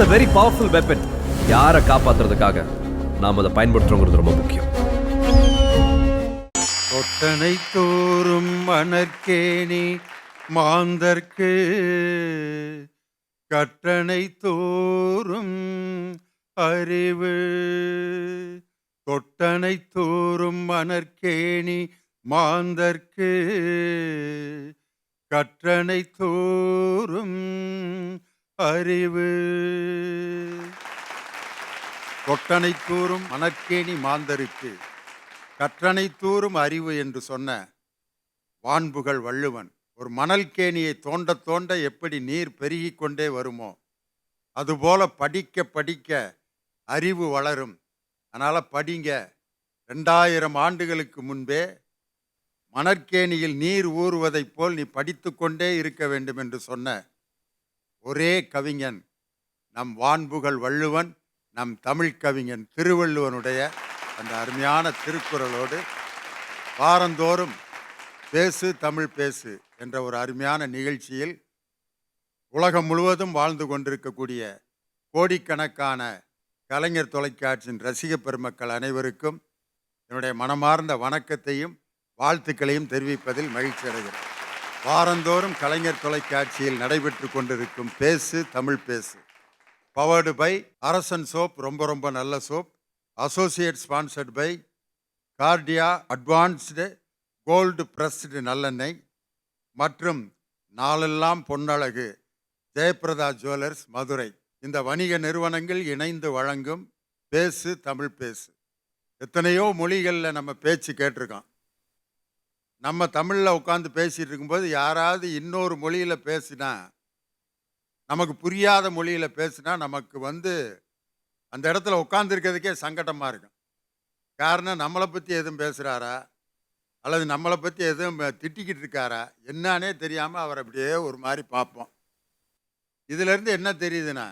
Is a very powerful weapon. யாரை காப்பாத்துறதுக்காக நாம் அதை பயன்படுத்துறோங்கிறது ரொம்ப முக்கியம். ஒட்டனை தோறும் மணற்கேணி மாந்தர்க்கு கற்றனை தோறும் அறிவு. தொட்டனை தோறும் மணற்கேணி மாந்தர்க்கு கற்றனை தோறும் அறிவு. தொட்டனை தூறும் மணற்கேணி மாந்தருக்கு கற்றனை தூறும் அறிவு என்று சொன்ன வான்புகழ் வள்ளுவன். ஒரு மணல் கேணியை தோண்ட தோண்ட எப்படி நீர் பெருகி கொண்டே வருமோ அதுபோல படிக்க படிக்க அறிவு வளரும். அதனால் படிங்க. 2000 ஆண்டுகளுக்கு முன்பே மணற்கேணியில் நீர் ஊறுவதைப் போல் நீ படித்து கொண்டே இருக்க வேண்டும் என்று சொன்ன ஒரே கவிஞன் நம் வான்புகழ் வள்ளுவன், நம் தமிழ் கவிஞன் திருவள்ளுவனுடைய அந்த அருமையான திருக்குறளோடு வாரந்தோறும் பேசு தமிழ் பேசு என்ற ஒரு அருமையான நிகழ்ச்சியில் உலகம் முழுவதும் வாழ்ந்து கொண்டிருக்கக்கூடிய கோடிக்கணக்கான கலைஞர் தொலைக்காட்சியின் ரசிக பெருமக்கள் அனைவருக்கும் என்னுடைய மனமார்ந்த வணக்கத்தையும் வாழ்த்துக்களையும் தெரிவிப்பதில் மகிழ்ச்சி அடைகிறேன். வாரந்தோறும் கலைஞர் தொலைக்காட்சியில் நடைபெற்று கொண்டிருக்கும் பேசு தமிழ் பேசு பவர்டு பை அரசன் சோப், ரொம்ப ரொம்ப நல்ல soap. Associate sponsored by Cardia advanced cold pressed நல்லெண்ணெய் மற்றும் நாளெல்லாம் பொன்னழகு ஜெயபிரதா ஜுவல்லர்ஸ் மதுரை. இந்த வணிக நிறுவனங்கள் இணைந்து வழங்கும் பேசு தமிழ் பேசு. எத்தனையோ மொழிகளில் நம்ம பேச்சு கேட்டிருக்கோம். நம்ம தமிழில் உட்காந்து பேசிகிட்டு இருக்கும்போது யாராவது இன்னொரு மொழியில் பேசினா, நமக்கு புரியாத மொழியில் பேசினா நமக்கு அந்த இடத்துல உட்காந்துருக்கிறதுக்கே சங்கடமாக இருக்கும். காரணம், நம்மளை பற்றி எதுவும் பேசுகிறாரா அல்லது நம்மளை பற்றி எதுவும் திட்டிக்கிட்டு இருக்காரா என்னானே தெரியாமல் அவர் அப்படியே ஒரு மாதிரி பார்ப்போம். இதிலேருந்து என்ன தெரியுதுன்னா,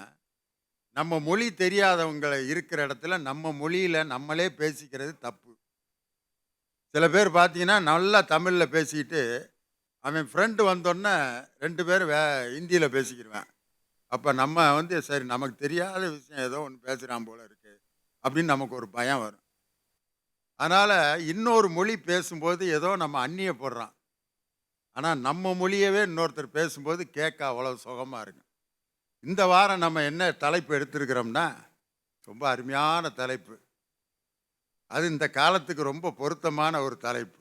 நம்ம மொழி தெரியாதவங்களை இருக்கிற இடத்துல நம்ம மொழியில் நம்மளே பேசிக்கிறது தப்பு. சில பேர் பார்த்தீங்கன்னா நல்லா தமிழில் பேசிக்கிட்டு அவன் ஃப்ரெண்டு வந்தோன்னே 2 பேர் ஹிந்தியில் பேசிக்கிடுவேன். அப்போ நம்ம சரி நமக்கு தெரியாத விஷயம் ஏதோ ஒன்று பேசுகிறான் போல இருக்கு அப்படின்னு நமக்கு ஒரு பயம் வரும். அதனால் இன்னொரு மொழி பேசும்போது ஏதோ நம்ம அந்நியப்படுறோம். ஆனால் நம்ம மொழியவே இன்னொருத்தர் பேசும்போது கேட்க அவ்வளோ சுகமாக இருக்கும். இந்த வாரம் நம்ம என்ன தலைப்பு எடுத்திருக்கிறோம்னா, ரொம்ப அருமையான தலைப்பு. அது இந்த காலத்துக்கு ரொம்ப பொருத்தமான ஒரு தலைப்பு.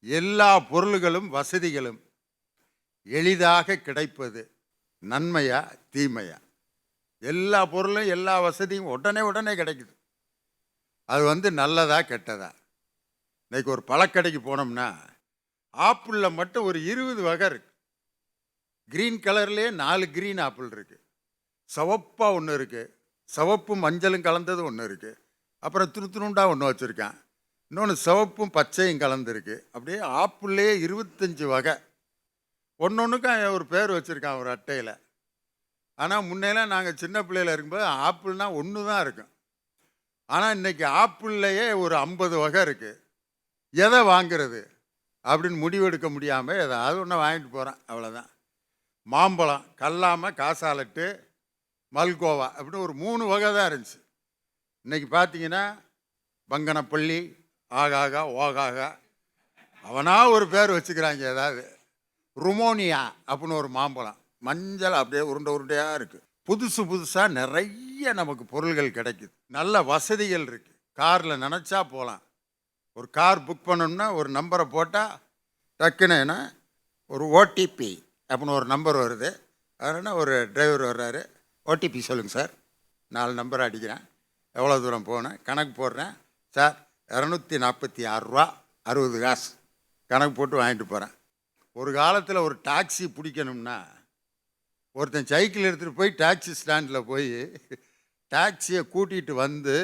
எல்லா பொருள்களும் வசதிகளும் எளிதாக கிடைப்பது நன்மையா தீமையா? எல்லா பொருளும் எல்லா வசதியும் உடனே கிடைக்குது. அது நல்லதா கெட்டதா? இன்னைக்கு ஒரு பழக்கடைக்கு போனோம்னா ஆப்பிளில் மட்டும் ஒரு 20 வகை இருக்கு. கிரீன் கலர்லேயே 4 கிரீன் ஆப்பிள் இருக்கு. சிவப்பாக ஒன்று இருக்கு, சிவப்பும் மஞ்சளும் கலந்தது ஒன்று இருக்கு, அப்புறம் துணுண்டா ஒன்று வச்சுருக்கான், இன்னொன்று சிவப்பும் பச்சையும் கலந்துருக்கு. அப்படியே ஆப்பிள்லேயே 25 வகை. ஒன்றுக்கும் ஒரு பேர் வச்சுருக்கான் ஒரு அட்டையில். ஆனால் முன்னெல்லாம் நாங்கள் சின்ன பிள்ளையில் இருக்கும்போது ஆப்பிள்னா ஒன்று தான் இருக்கும். ஆனால் இன்றைக்கி ஆப்பிள்லையே ஒரு 50 வகை இருக்குது. எதை வாங்கிறது அப்படின்னு முடிவெடுக்க முடியாமல் ஏதாவது ஒன்று வாங்கிட்டு போகிறேன், அவ்வளோதான். மாம்பழம், கல்லாமல், காசாலட்டு, மல்கோவா அப்படின்னு ஒரு 3 வகை தான் இருந்துச்சு. இன்றைக்கி பார்த்தீங்கன்னா பங்கனப்பள்ளி, ஆகாகா, ஓகாகா, அவனா ஒரு பேர் வச்சுக்கிறாங்க. ஏதாவது ருமோனியா அப்படின்னு ஒரு மாம்பழம், மஞ்சள் அப்படியே உருண்டையாக இருக்குது. புதுசாக நிறைய நமக்கு பொருள்கள் கிடைக்குது. நல்ல வசதிகள் இருக்குது. காரில் நினச்சா போகலாம். ஒரு கார் புக் பண்ணணும்னா ஒரு நம்பரை போட்டால் டக்குன்னு ஒரு ஓடிபி அப்படின்னு ஒரு நம்பர் வருது. அதனால் ஒரு டிரைவர் வர்றாரு, ஓடிபி சொல்லுங்கள் சார், 4 நம்பர் அடிக்கிறேன், எவ்வளோ தூரம் போனேன், கணக்கு போடுறேன் சார், 246 ரூபா 60 காசு கணக்கு போட்டு வாங்கிட்டு போகிறேன். ஒரு காலத்தில் ஒரு டாக்ஸி பிடிக்கணும்னா ஒருத்தன் சைக்கிள் எடுத்துகிட்டு போய் டாக்ஸி ஸ்டாண்டில் போய் டாக்ஸியை கூட்டிகிட்டு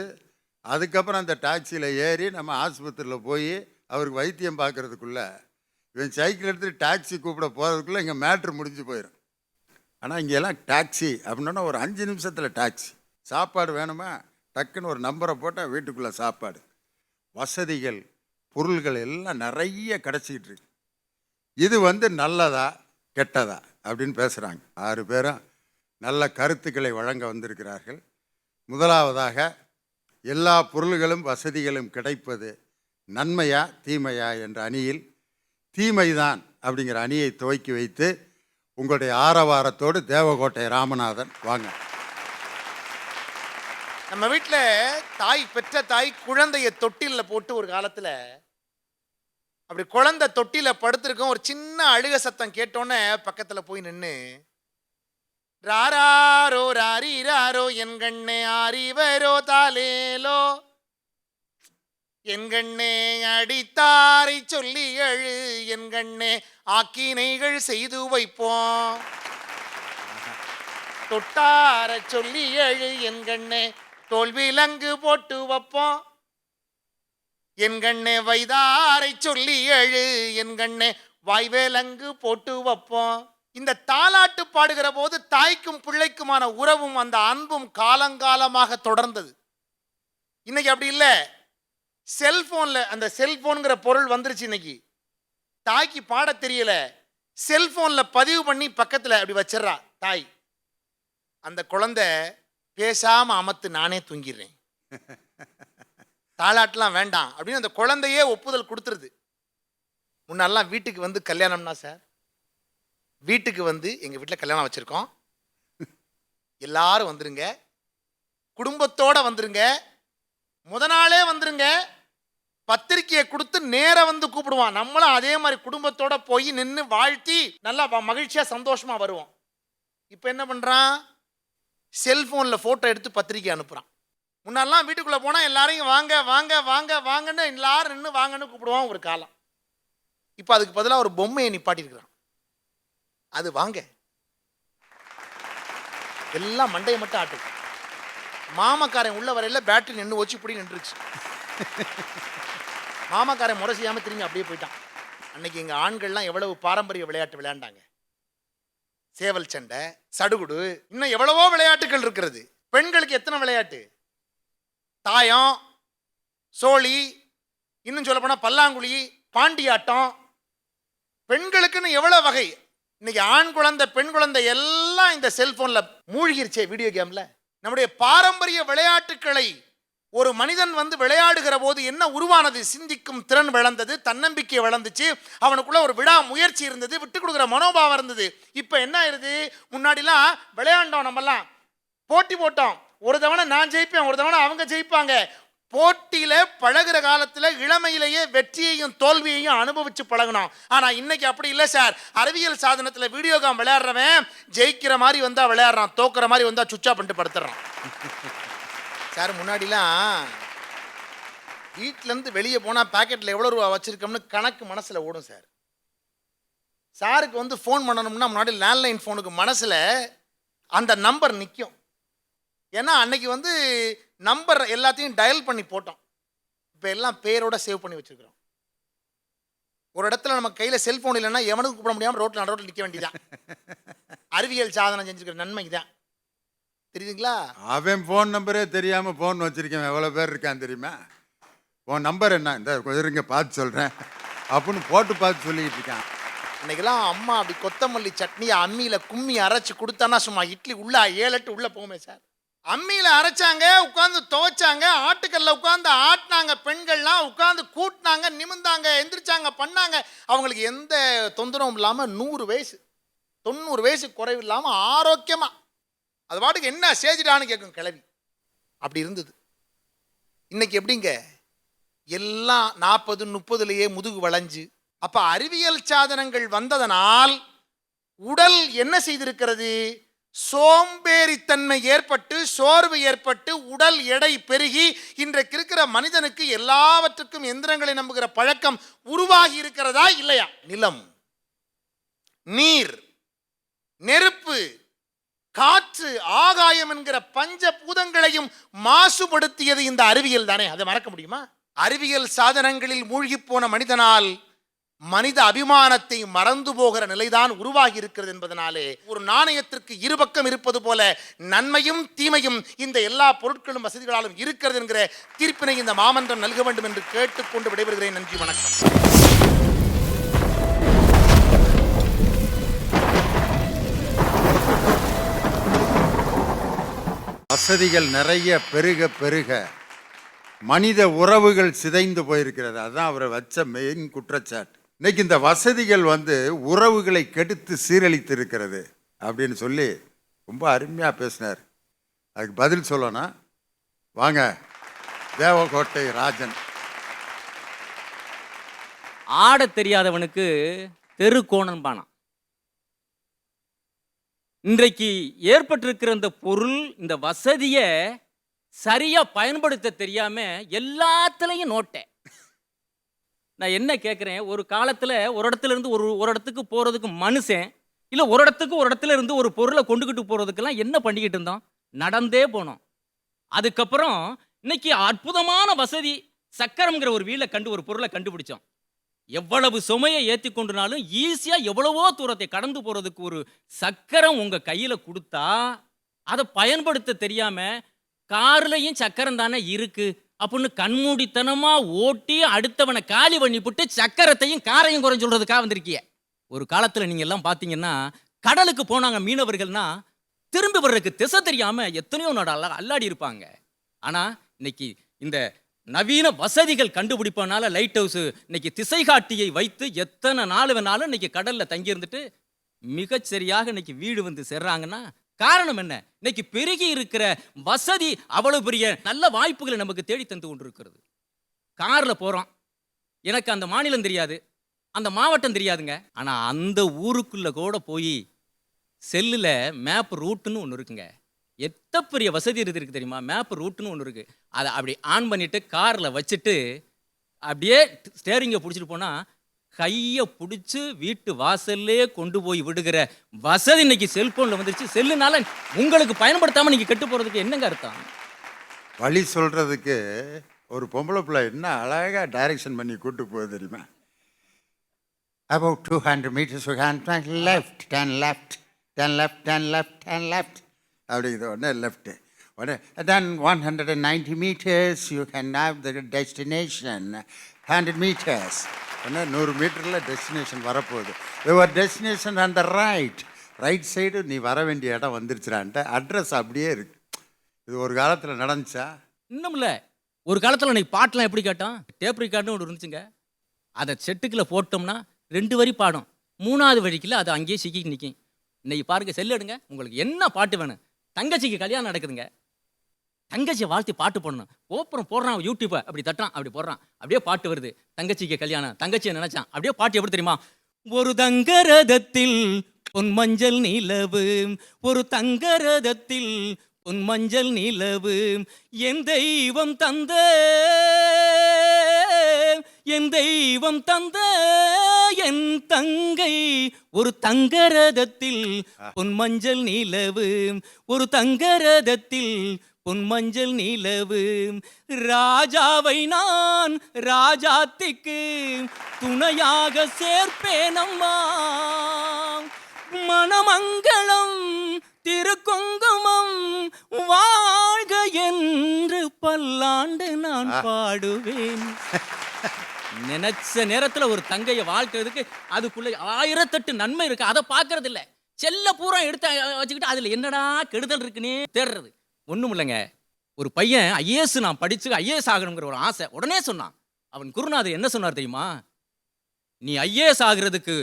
அதுக்கப்புறம் அந்த டாக்ஸியில் ஏறி நம்ம ஆஸ்பத்திரியில் போய் அவருக்கு வைத்தியம் பார்க்குறதுக்குள்ளே இவன் சைக்கிள் எடுத்துகிட்டு டாக்ஸி கூப்பிட போகிறதுக்குள்ளே இங்கே மேட்ரு முடிஞ்சு போயிடும். ஆனால் இங்கெல்லாம் டாக்ஸி அப்படின்னா ஒரு 5 நிமிஷத்தில் டாக்ஸி. சாப்பாடு வேணுமா, டக்குன்னு ஒரு நம்பரை போட்டால் வீட்டுக்குள்ளே சாப்பாடு. வசதிகள், பொருள்கள் எல்லாம் நிறைய கிடச்சிக்கிட்டு இருக்கு. இது நல்லதா கெட்டதா அப்படின்னு பேசுகிறாங்க. 6 பேரும் நல்ல கருத்துக்களை வழங்க வந்திருக்கிறார்கள். முதலாவதாக, எல்லா பொருள்களும் வசதிகளும் கிடைப்பது நன்மையா தீமையா என்ற அணியில் தீமைதான் அப்படிங்கிற அணியை துவக்கி வைத்து உங்களுடைய ஆரவாரத்தோடு தேவகோட்டை ராமநாதன் வாங்க. நம்ம வீட்டில் தாய் பெற்ற தாய் குழந்தைய தொட்டிலில் போட்டு ஒரு காலத்தில் அப்படி குழந்தை தொட்டில படுத்திருக்கோம். ஒரு சின்ன அழுக சத்தம் கேட்டோன்னே பக்கத்தில் போய் நின்று ராரோ ராரி ராரோ என் கண்ணே ஆரிவரோ தாலேலோ என் கண்ணே அடித்தாரை சொல்லி எழு என் கண்ணே ஆக்கினைகள் செய்து வைப்போம் தொட்டார சொல்லி எழு என் கண்ணே தோல்விலங்கு போட்டு வைப்போம் என் கண்ணே வைதாரை சொல்லி எழு என் கண்ணே வாய்வேலங்கு போட்டு வைப்போம். இந்த தாலாட்டு பாடுகிற போது தாய்க்கும் பிள்ளைக்குமான உறவும் அந்த அன்பும் காலங்காலமாக தொடர்ந்தது. இன்னைக்கு அப்படி இல்லை. செல்போன்ல அந்த செல்போன்கிற பொருள் வந்துருச்சு. இன்னைக்கு தாய்க்கு பாட தெரியல, செல்போன்ல பதிவு பண்ணி பக்கத்தில் அப்படி வச்சிடறா தாய். அந்த குழந்தை பேசாம அமத்து நானே தூங்கிடுறேன், தாலாட்டெலாம் வேண்டாம் அப்படின்னு அந்த குழந்தையே ஒப்புதல் கொடுத்துருது. முன்னெல்லாம் வீட்டுக்கு வந்து கல்யாணம்னா சார், வீட்டுக்கு வந்து எங்கள் வீட்டில் கல்யாணம் வச்சுருக்கோம், எல்லாரும் வந்துருங்க, குடும்பத்தோடு வந்துருங்க, முத நாளே வந்துருங்க, பத்திரிக்கையை கொடுத்து நேராக வந்து கூப்பிடுவான். நம்மளும் அதே மாதிரி குடும்பத்தோடு போய் நின்று வாழ்த்தி நல்லா மகிழ்ச்சியாக சந்தோஷமாக வருவோம். இப்போ என்ன பண்ணுறான், செல்ஃபோனில் ஃபோட்டோ எடுத்து பத்திரிக்கை அனுப்புகிறான். முன்னெல்லாம் வீட்டுக்குள்ளே போனால் எல்லாரையும் வாங்க வாங்க வாங்க வாங்கன்னு எல்லாரும் நின்று வாங்கன்னு கூப்பிடுவான் ஒரு காலம். இப்போ அதுக்கு பதிலாக ஒரு பொம்மையை நிப்பாட்டியிருக்கிறான். அது வாங்க, எல்லாம் மண்டையை மட்டும் ஆட்டு. மாமக்காரன் உள்ள வரையில் பேட்டரி நின்று வச்சு இப்படி நின்றுச்சு. மாமக்காரன் முறை செய்யாமல் திரும்பி அப்படியே போயிட்டான். அன்னைக்கு எங்கள் ஆண்கள்லாம் எவ்வளவு பாரம்பரிய விளையாட்டு விளையாண்டாங்க. சேவல் சண்டை, சடுகுடு, இன்னும் எவ்வளவோ விளையாட்டுகள் இருக்கிறது. பெண்களுக்கு எத்தனை விளையாட்டு, தாயம், சோழி, இன்னும் சொல்ல போனால் பல்லாங்குழி, பாண்டியாட்டம். பெண்களுக்குன்னு எவ்வளோ வகை. இன்னைக்கு ஆண் குழந்தை பெண் குழந்தை எல்லாம் இந்த செல்போன்ல மூழ்கிருச்சே, வீடியோ கேம்ல. நம்முடைய பாரம்பரிய விளையாட்டுக்களை ஒரு மனிதன் வந்து விளையாடுகிற போது என்ன உருவானது, சிந்திக்கும் திறன் வளர்ந்தது, தன்னம்பிக்கை வளர்ந்துச்சு, அவனுக்குள்ள ஒரு விடா முயற்சி இருந்தது, விட்டு கொடுக்குற மனோபாவம் இருந்தது. இப்போ என்ன ஆயிருது, முன்னாடிலாம் விளையாண்டோம், நம்மெல்லாம் போட்டி போட்டோம், ஒரு தவணை நான் ஜெயிப்பேன், ஒரு தவணை அவங்க ஜெயிப்பாங்க. போட்டியில பழகுற காலத்துல இளமையிலேயே வெற்றியையும் தோல்வியையும் அனுபவிச்சு பழகணும். ஆனா இன்னைக்கு அப்படி இல்லை சார். அறிவியல் சாதனத்துல வீடியோ கேம் விளையாடுறவன் ஜெயிக்கிற மாதிரி வந்தா விளையாடுறான், தோக்குற மாதிரி வந்தா சுவிட்ச் ஆஃப் பண்ணிட்டு படுத்துறான் சார். முன்னாடிலாம் வீட்டுல இருந்து வெளியே போனா பாக்கெட்ல எவ்வளவு ரூபா வச்சிருக்கோம்னு கணக்கு மனசுல ஓடும் சார். சாருக்கு வந்து ஃபோன் பண்ணணும்னா முன்னாடி லேண்ட்லைன் ஃபோனுக்கு மனசுல அந்த நம்பர் நிற்கும். ஏன்னா அன்னைக்கு வந்து நம்பர் எல்லாத்தையும் டயல் பண்ணி போட்டோம். இப்போ எல்லாம் பேரோட சேவ் பண்ணி வச்சிருக்கிறோம். ஒரு இடத்துல நம்ம கையில் செல்போன் இல்லைன்னா எவனுக்கு கூப்பிட முடியாமல் ரோட்டில் நிற்க வேண்டியதான். அறிவியல் சாதனம் செஞ்சுக்கிற நன்மை தான். தெரியுதுங்களா? அவன் ஃபோன் நம்பரே தெரியாமல் ஃபோன் வச்சிருக்கேன் எவ்வளோ பேர் இருக்கான் தெரியுமா? உன் நம்பர் என்ன, இந்த கொஞ்சம் பார்த்து சொல்கிறேன் அப்படின்னு போட்டு பார்த்து சொல்லிக்கிட்டு இருக்கான். அன்னைக்கெல்லாம் அம்மா அப்படி கொத்தமல்லி சட்னியை அம்மியில் கும்மி அரைச்சி கொடுத்தானா சும்மா இட்லி உள்ள 7-8 உள்ளே போகுமே சார். அம்மியில் அரைச்சாங்க, உட்காந்து துவைச்சாங்க, ஆட்டுக்கல்ல உட்காந்து ஆட்டினாங்க, பெண்கள்லாம் உட்காந்து கூட்டினாங்க, நிமிந்தாங்க, எந்திரிச்சாங்க, பண்ணாங்க. அவங்களுக்கு எந்த தொந்தரவும் இல்லாமல் 100 வயசு 90 வயசு குறைவு இல்லாமல் ஆரோக்கியமாக அது பாட்டுக்கு என்ன சேஜிடான்னு கேட்கும் கிளவி. அப்படி இருந்தது. இன்னைக்கு எப்படிங்க, எல்லாம் 40-30லேயே முதுகு வளைஞ்சு. அப்போ அறிவியல் சாதனங்கள் வந்ததனால் உடல் என்ன செய்திருக்கிறது, சோம்பேறித்தன்மை ஏற்பட்டு, சோர்வு ஏற்பட்டு, உடல் எடை பெருகி இன்றைக்கு இருக்கிற மனிதனுக்கு எல்லாவற்றுக்கும் எந்திரங்களை நம்புகிற பழக்கம் உருவாகி இருக்கிறதா இல்லையா? நிலம், நீர், நெருப்பு, காற்று, ஆகாயம் என்கிற பஞ்ச பூதங்களையும் மாசுபடுத்தியது இந்த அறிவியல் தானே. அதை மறக்க முடியுமா? அறிவியல் சாதனங்களில் மூழ்கி போன மனிதனால் மனித அபிமானத்தை மறந்து போகிற நிலைதான் உருவாகி இருக்கிறது என்பதனாலே ஒரு நாணயத்திற்கு இருபக்கம் இருப்பது போல நன்மையும் தீமையும் இந்த எல்லா பொருட்களும் வசதிகளாலும் இருக்கிறது என்கிற தீர்ப்பினை இந்த மாமன்றம் நல்க வேண்டும் என்று கேட்டுக்கொண்டு விடைபெறுகிறேன். நன்றி, வணக்கம். வசதிகள் நிறைய பெருக பெருக மனித உறவுகள் சிதைந்து போயிருக்கிறது. அதுதான் அவரை வச்ச மெயின் குற்றச்சாட்டு. இன்னைக்கு இந்த வசதிகள் உறவுகளை கெடுத்து சீரழித்து இருக்கிறது அப்படின்னு சொல்லி ரொம்ப அருமையாக பேசினார். அதுக்கு பதில் சொல்லணும். வாங்க தேவகோட்டை ராஜன். ஆட தெரியாதவனுக்கு தெருக்கோணம் பானா. இன்றைக்கு ஏற்பட்டிருக்கிற இந்த பொருள், இந்த வசதியை சரியா பயன்படுத்த தெரியாம எல்லாத்துலயும் நோட்டேன். நான் என்ன கேட்கிறேன், ஒரு காலத்துல ஒரு இடத்துல இருந்து ஒரு இடத்துக்கு போறதுக்கு மனுஷன் இல்ல ஒரு இடத்துல இருந்து ஒரு பொருளை கொண்டுகிட்டு போறதுக்கெல்லாம் என்ன பண்ணிக்கிட்டு இருந்தோம்? நடந்தே போனோம். அதுக்கப்புறம் இன்னைக்கு அற்புதமான வசதி, சக்கரம்ங்கிற ஒரு வீலை கண்டு ஒரு பொருளை கண்டுபிடிச்சோம். எவ்வளவு சுமையை ஏற்றி கொண்டுனாலும் ஈஸியா எவ்வளவோ தூரத்தை கடந்து போறதுக்கு ஒரு சக்கரம் உங்க கையில கொடுத்தா அதை பயன்படுத்த தெரியாம கார்லயும் சக்கரம் தானே இருக்கு அப்படின்னு கண்மூடித்தனமா ஓட்டி அடுத்தவனை காலி பண்ணி போட்டு சக்கரத்தையும் காரையும் குறைஞ்சு சொல்றதுக்காக வந்திருக்கிய. ஒரு காலத்துல நீங்க எல்லாம் பாத்தீங்கன்னா கடலுக்கு போனாங்க மீனவர்கள்னா திரும்பி வர்றதுக்கு திசை தெரியாம எத்தனையோ நாடு அல்லாடி இருப்பாங்க. ஆனா இன்னைக்கு இந்த நவீன வசதிகள் கண்டுபிடிப்பனால லைட் ஹவுஸ் இன்னைக்கு திசை காட்டியை வைத்து எத்தனை நாள் வேணாலும் இன்னைக்கு கடல்ல தங்கி இருந்துட்டு மிகச்சரியாக இன்னைக்கு வீடு சேர்றாங்கன்னா காரணம் என்ன? இன்னைக்கு பெருகி இருக்கிற வசதி அவ்வளவு பெரிய நல்ல வாய்ப்புகளை நமக்கு தேடி தந்து கொண்டிருக்கிறது. கார்ல போறோம், எனக்கு அந்த மாநிலம் தெரியாது, அந்த மாவட்டம் தெரியாதுங்க. ஆனா அந்த ஊருக்குள்ள கூட போய் செல்லுல மேப் ரூட்டுன்னு ஒன்று இருக்குங்க. எத்த பெரிய வசதி இருக்கு தெரியுமா? மேப் ரூட்டுன்னு ஒன்று இருக்கு. அதை அப்படி ஆன் பண்ணிட்டு கார்ல வச்சுட்டு அப்படியே ஸ்டேரிங்கை பிடிச்சிட்டு போனா கையை பிடிச்சி வீட்டு வாசல்லே கொண்டு போய் விடுகிற வசதி இன்னைக்கு செல்போன்ல வந்துருச்சு. செல்லுனால உங்களுக்கு பயன்படுத்தாம நீங்க கெட்டு போறதுக்கு என்னங்க அர்த்தம்? வழி சொல்றதுக்கு ஒரு பொம்பளை பிள்ளை என்ன அழகா டைரக்ஷன் பண்ணி கூட்டு போகுது தெரியுமா? About 200 meters you can turn left, turn left, turn left, turn left, turn left. அப்படிங்குது. உடனே லெஃப்ட். உடனே then 190 meters you can have the destination. 100 meters. உடனே 100 மீட்டரில் டெஸ்டினேஷன் வரப்போகுது. Your destination on the right. Right side நீ வர வேண்டிய இடம் வந்துருச்சுடான்ட்டு address அப்படியே இருக்கு. இது ஒரு காலத்தில் நடந்துச்சா? இன்னும் இல்லை. ஒரு காலத்தில் நீ பாட்டெலாம் எப்படி கேட்டோம்? டேப் ரெக்கார்டுன்னு ஒன்று இருந்துச்சுங்க. அதை செட்டுக்குள்ள போட்டோம்னா 2 வரி பாடும், 3வது வரிக்குள்ள அது அங்கேயே சிக்கி நிற்கும். இன்னைக்கு பாருங்க, செல்லு எடுங்க, உங்களுக்கு என்ன பாட்டு வேணும்? தங்கச்சிக்கு கல்யாணம் நடக்குதுங்க, தங்கச்சியை வாழ்த்தி பாட்டு போடணும். ஓப்பரம் போடுறான் யூடியூப்பை, அப்படி தட்டுறான், அப்படி போடுறான், அப்படியே பாட்டு வருது. தங்கச்சிக்கு கல்யாணம், தங்கச்சியை நினைச்சான், அப்படியே பாட்டு எப்படி தெரியுமா? ஒரு தங்கரதத்தில் பொன் மஞ்சள் நிலவு, ஒரு தங்கரதத்தில் பொன் மஞ்சள் நிலவு, என் தெய்வம் தந்த, என் தெய்வம் தந்த என் தங்கை, ஒரு தங்கரதத்தில் பொன் மஞ்சள் நிலவு, ஒரு தங்கரதத்தில் பொன் மஞ்சள் நிலவு, ராஜாவை நான் ராஜாத்திக்கு துணையாக சேர்ப்பேனம்மா, மணமங்களம் திருக்குங்குமம் வாழ்க என்று பல்லாண்டு நான் பாடுவேன். நினைச்ச நேரத்துல ஒரு தங்கையை வாழ்க்கிறதுக்கு அதுக்குள்ள 1008 நன்மை இருக்கு. அதை பார்க்கறது இல்ல. செல்ல பூரா எடுத்து வச்சுக்கிட்டு அதுல என்னடா கெடுதல் இருக்குன்னே தேடுறது. ஒண்ணும் இல்லைங்க. ஒரு பையன் ஐஏஎஸ் நான் படிச்சு ஐஏஎஸ் ஆகணுங்கிற ஒரு ஆசை உடனே சொன்னான். அவன் குருநாதர் என்ன சொன்னார் தெரியுமா? நீ ஐஏஎஸ் ஆகிறதுக்கு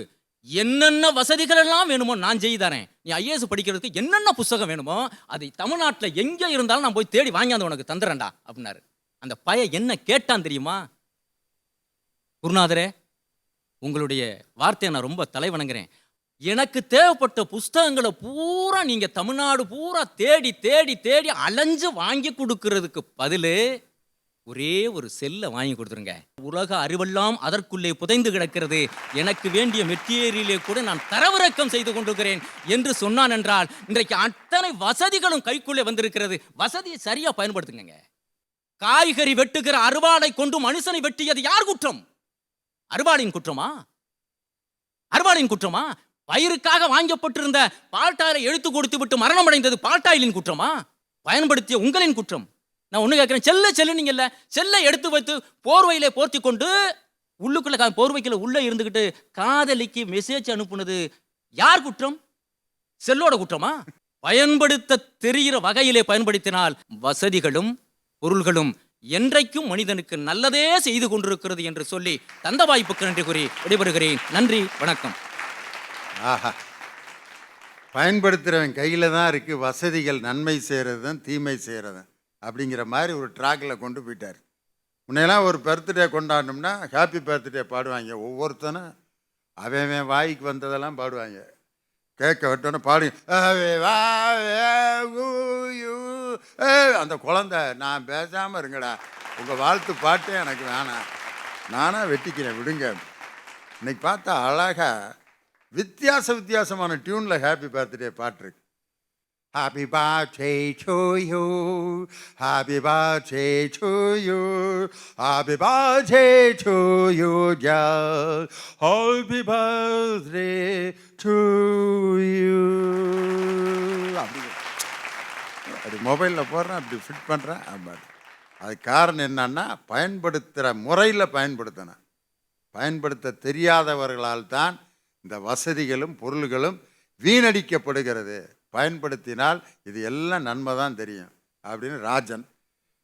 என்னென்ன வசதிகள் எல்லாம் வேணுமோ நான் செய்து தரேன். நீ ஐஏஎஸ் படிக்கிறதுக்கு என்னென்ன புத்தகம் வேணுமோ அதை தமிழ்நாட்டில் எங்க இருந்தாலும் நான் போய் தேடி வாங்கி உனக்கு தந்துறேன்டா அப்படின்னாரு. அந்த பையன் என்ன கேட்டான் தெரியுமா? குருநாதரே, உங்களுடைய வார்த்தையை நான் ரொம்ப தலை வணங்குறேன். எனக்கு தேவைப்பட்ட புஸ்தகங்களை பூரா நீங்க தமிழ்நாடு பூரா தேடி தேடி தேடி அலைஞ்சு வாங்கி கொடுக்கறதுக்கு பதில் ஒரே ஒரு செல்லை வாங்கி கொடுத்துருங்க. உலக அறிவெல்லாம் அதற்குள்ளே புதைந்து கிடக்கிறது. எனக்கு வேண்டிய மெட்டீரியலே கூட நான் தரவிறக்கம் செய்து கொண்டிருக்கிறேன் என்று சொன்னான் என்றால் இன்றைக்கு அத்தனை வசதிகளும் கைக்குள்ளே வந்திருக்கிறது. வசதியை சரியா பயன்படுத்துங்க. காய்கறி வெட்டுகிற அறுவாளை கொண்டு மனுஷனை வெட்டியது யார் குற்றம்? அறுவாளின் குற்றமா? அறுவாளின் குற்றமா? பயிருக்காக வாங்கப்பட்டிருந்த பால்டாயை எடுத்து கொடுத்து விட்டு மரணம் அடைந்தது பால்டாயிலின் குற்றமா? பயன்படுத்திய உங்களின் குற்றம். நான் ஒண்ணு கேட்கிறேன், செல்ல நீங்கல்ல, செல்லை எடுத்து வைத்து போர்வையிலே போர்த்தி கொண்டு உள்ளுக்குள்ள போர்வைக்குள்ள உள்ள இருந்துகிட்டு காதலிக்கு மெசேஜ் அனுப்புனது யார் குற்றம்? செல்லோட குற்றமா? பயன்படுத்த தெரிகிற வகையிலே பயன்படுத்தினால் வசதிகளும் பொருள்களும் என்றைக்கும் மனிதனுக்கு நல்லதே செய்து கொண்டிருக்கிறது என்று சொல்லி தந்த வாய்ப்புக்கு நன்றி கூறி விடைபெறுகிறேன். நன்றி, வணக்கம். ஆஹா, பயன்படுத்துகிறவன் கையில் தான் இருக்குது வசதிகள். நன்மை செய்கிறதும் தீமை செய்கிறதும் அப்படிங்கிற மாதிரி ஒரு ட்ராக்கில் கொண்டு போயிட்டார். முன்னையெல்லாம் ஒரு பர்த்டே கொண்டாடணும்னா ஹாப்பி பர்த்டே பாடுவாங்க. ஒவ்வொருத்தனும் அவன் வாய்க்கு வந்ததெல்லாம் பாடுவாங்க. கேட்க விட்டோன்னு பாடு, அந்த குழந்தை நான் பேசாமல் இருங்கடா, உங்கள் வாழ்த்து பாட்டே எனக்கு வேணாம், நானாக வெட்டிக்கிறேன் விடுங்க. இன்னைக்கு பார்த்தா அழகாக வித்தியாசமான டியூனில் ஹாப்பி பர்த்டே பாட்டு இருக்கு. Happy birthday to you, happy birthday to you, happy birthday to you, dear, happy birthday to you. அப்படி மொபைலில் போடுறேன், அப்படி ஃபிட் பண்ணுறேன். அது காரணம் என்னன்னா, பயன்படுத்துகிற முறையில் பயன்படுத்தணும். பயன்படுத்த தெரியாதவர்களால் தான் இந்த வசதிகளும் பொருள்களும் வீணடிக்கப்படுகிறது. பயன்படுத்தினால் இது எல்லாம் நன்மை தான் தெரியும் அப்படின்னு ராஜன்.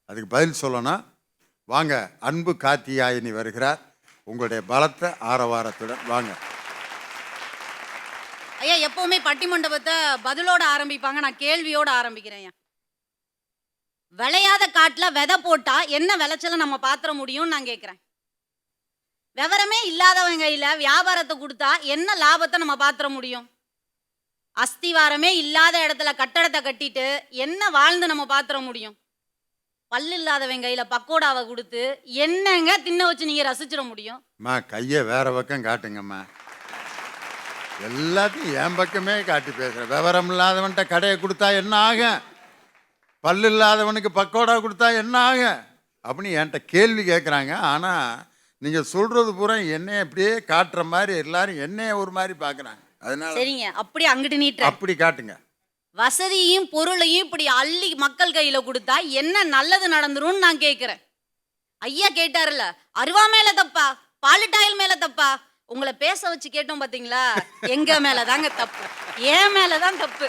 அதுக்கு பதில் சொல்லணும். வாங்க, அன்பு காத்தியாயினி வருகிறார். உங்களுடைய பலத்த ஆரவாரத்துடன் வாங்க. ஐயா, எப்பவுமே பட்டிமண்டபத்தை பதிலோட ஆரம்பிப்பாங்க, நான் கேள்வியோட ஆரம்பிக்கிறேன். விளையாத காட்டுல விதை போட்டா என்ன விளைச்சலை நம்ம பாத்திர முடியும்னு நான் கேட்கிறேன். விவரமே இல்லாதவங்க கையில வியாபாரத்தை கொடுத்தா என்ன லாபத்தை நம்ம பாத்திர முடியும்? அஸ்திவாரமே இல்லாத இடத்துல கட்டடத்தை கட்டிட்டு என்ன வாழ்ந்து நம்ம பாத்திர முடியும்? பல்லு இல்லாதவங்க கையில பக்கோடாவை கொடுத்து என்னங்க தின்ன வச்சு நீங்க ரசிச்சிட முடியும்? அம்மா, கையை வேற பக்கம் காட்டுங்கம்மா. எல்லாத்தையும் என் பக்கமே காட்டி பேசுகிறேன். விவரம் இல்லாதவன்கிட்ட கடையை கொடுத்தா என்ன ஆகும்? பல்லு இல்லாதவனுக்கு பக்கோடா கொடுத்தா என்ன ஆகும் அப்படின்னு என்கிட்ட கேள்வி கேட்குறாங்க. ஆனால் நீங்கள் சொல்கிறது பூரா என்னைய அப்படியே காட்டுற மாதிரி எல்லாரும் என்னைய ஒரு மாதிரி பார்க்குறாங்க. அதனால சரிங்க, அப்படி அங்கிட்டு நீட்டு அப்படி காட்டுங்க. வசதியும் பொருளையும் இப்படி அள்ளி மக்கள் கையில கொடுத்தா என்ன நல்லது நடந்துரும்னு நான் கேட்கிறேன். ஐயா கேட்டாருல, அருவா மேல தப்பா பாலிட்டாயில் மேல தப்பா? உங்களை பேச வச்சு கேட்டோம் பாத்தீங்களா, எங்க மேலதாங்க தப்பு, ஏன் மேலதான் தப்பு.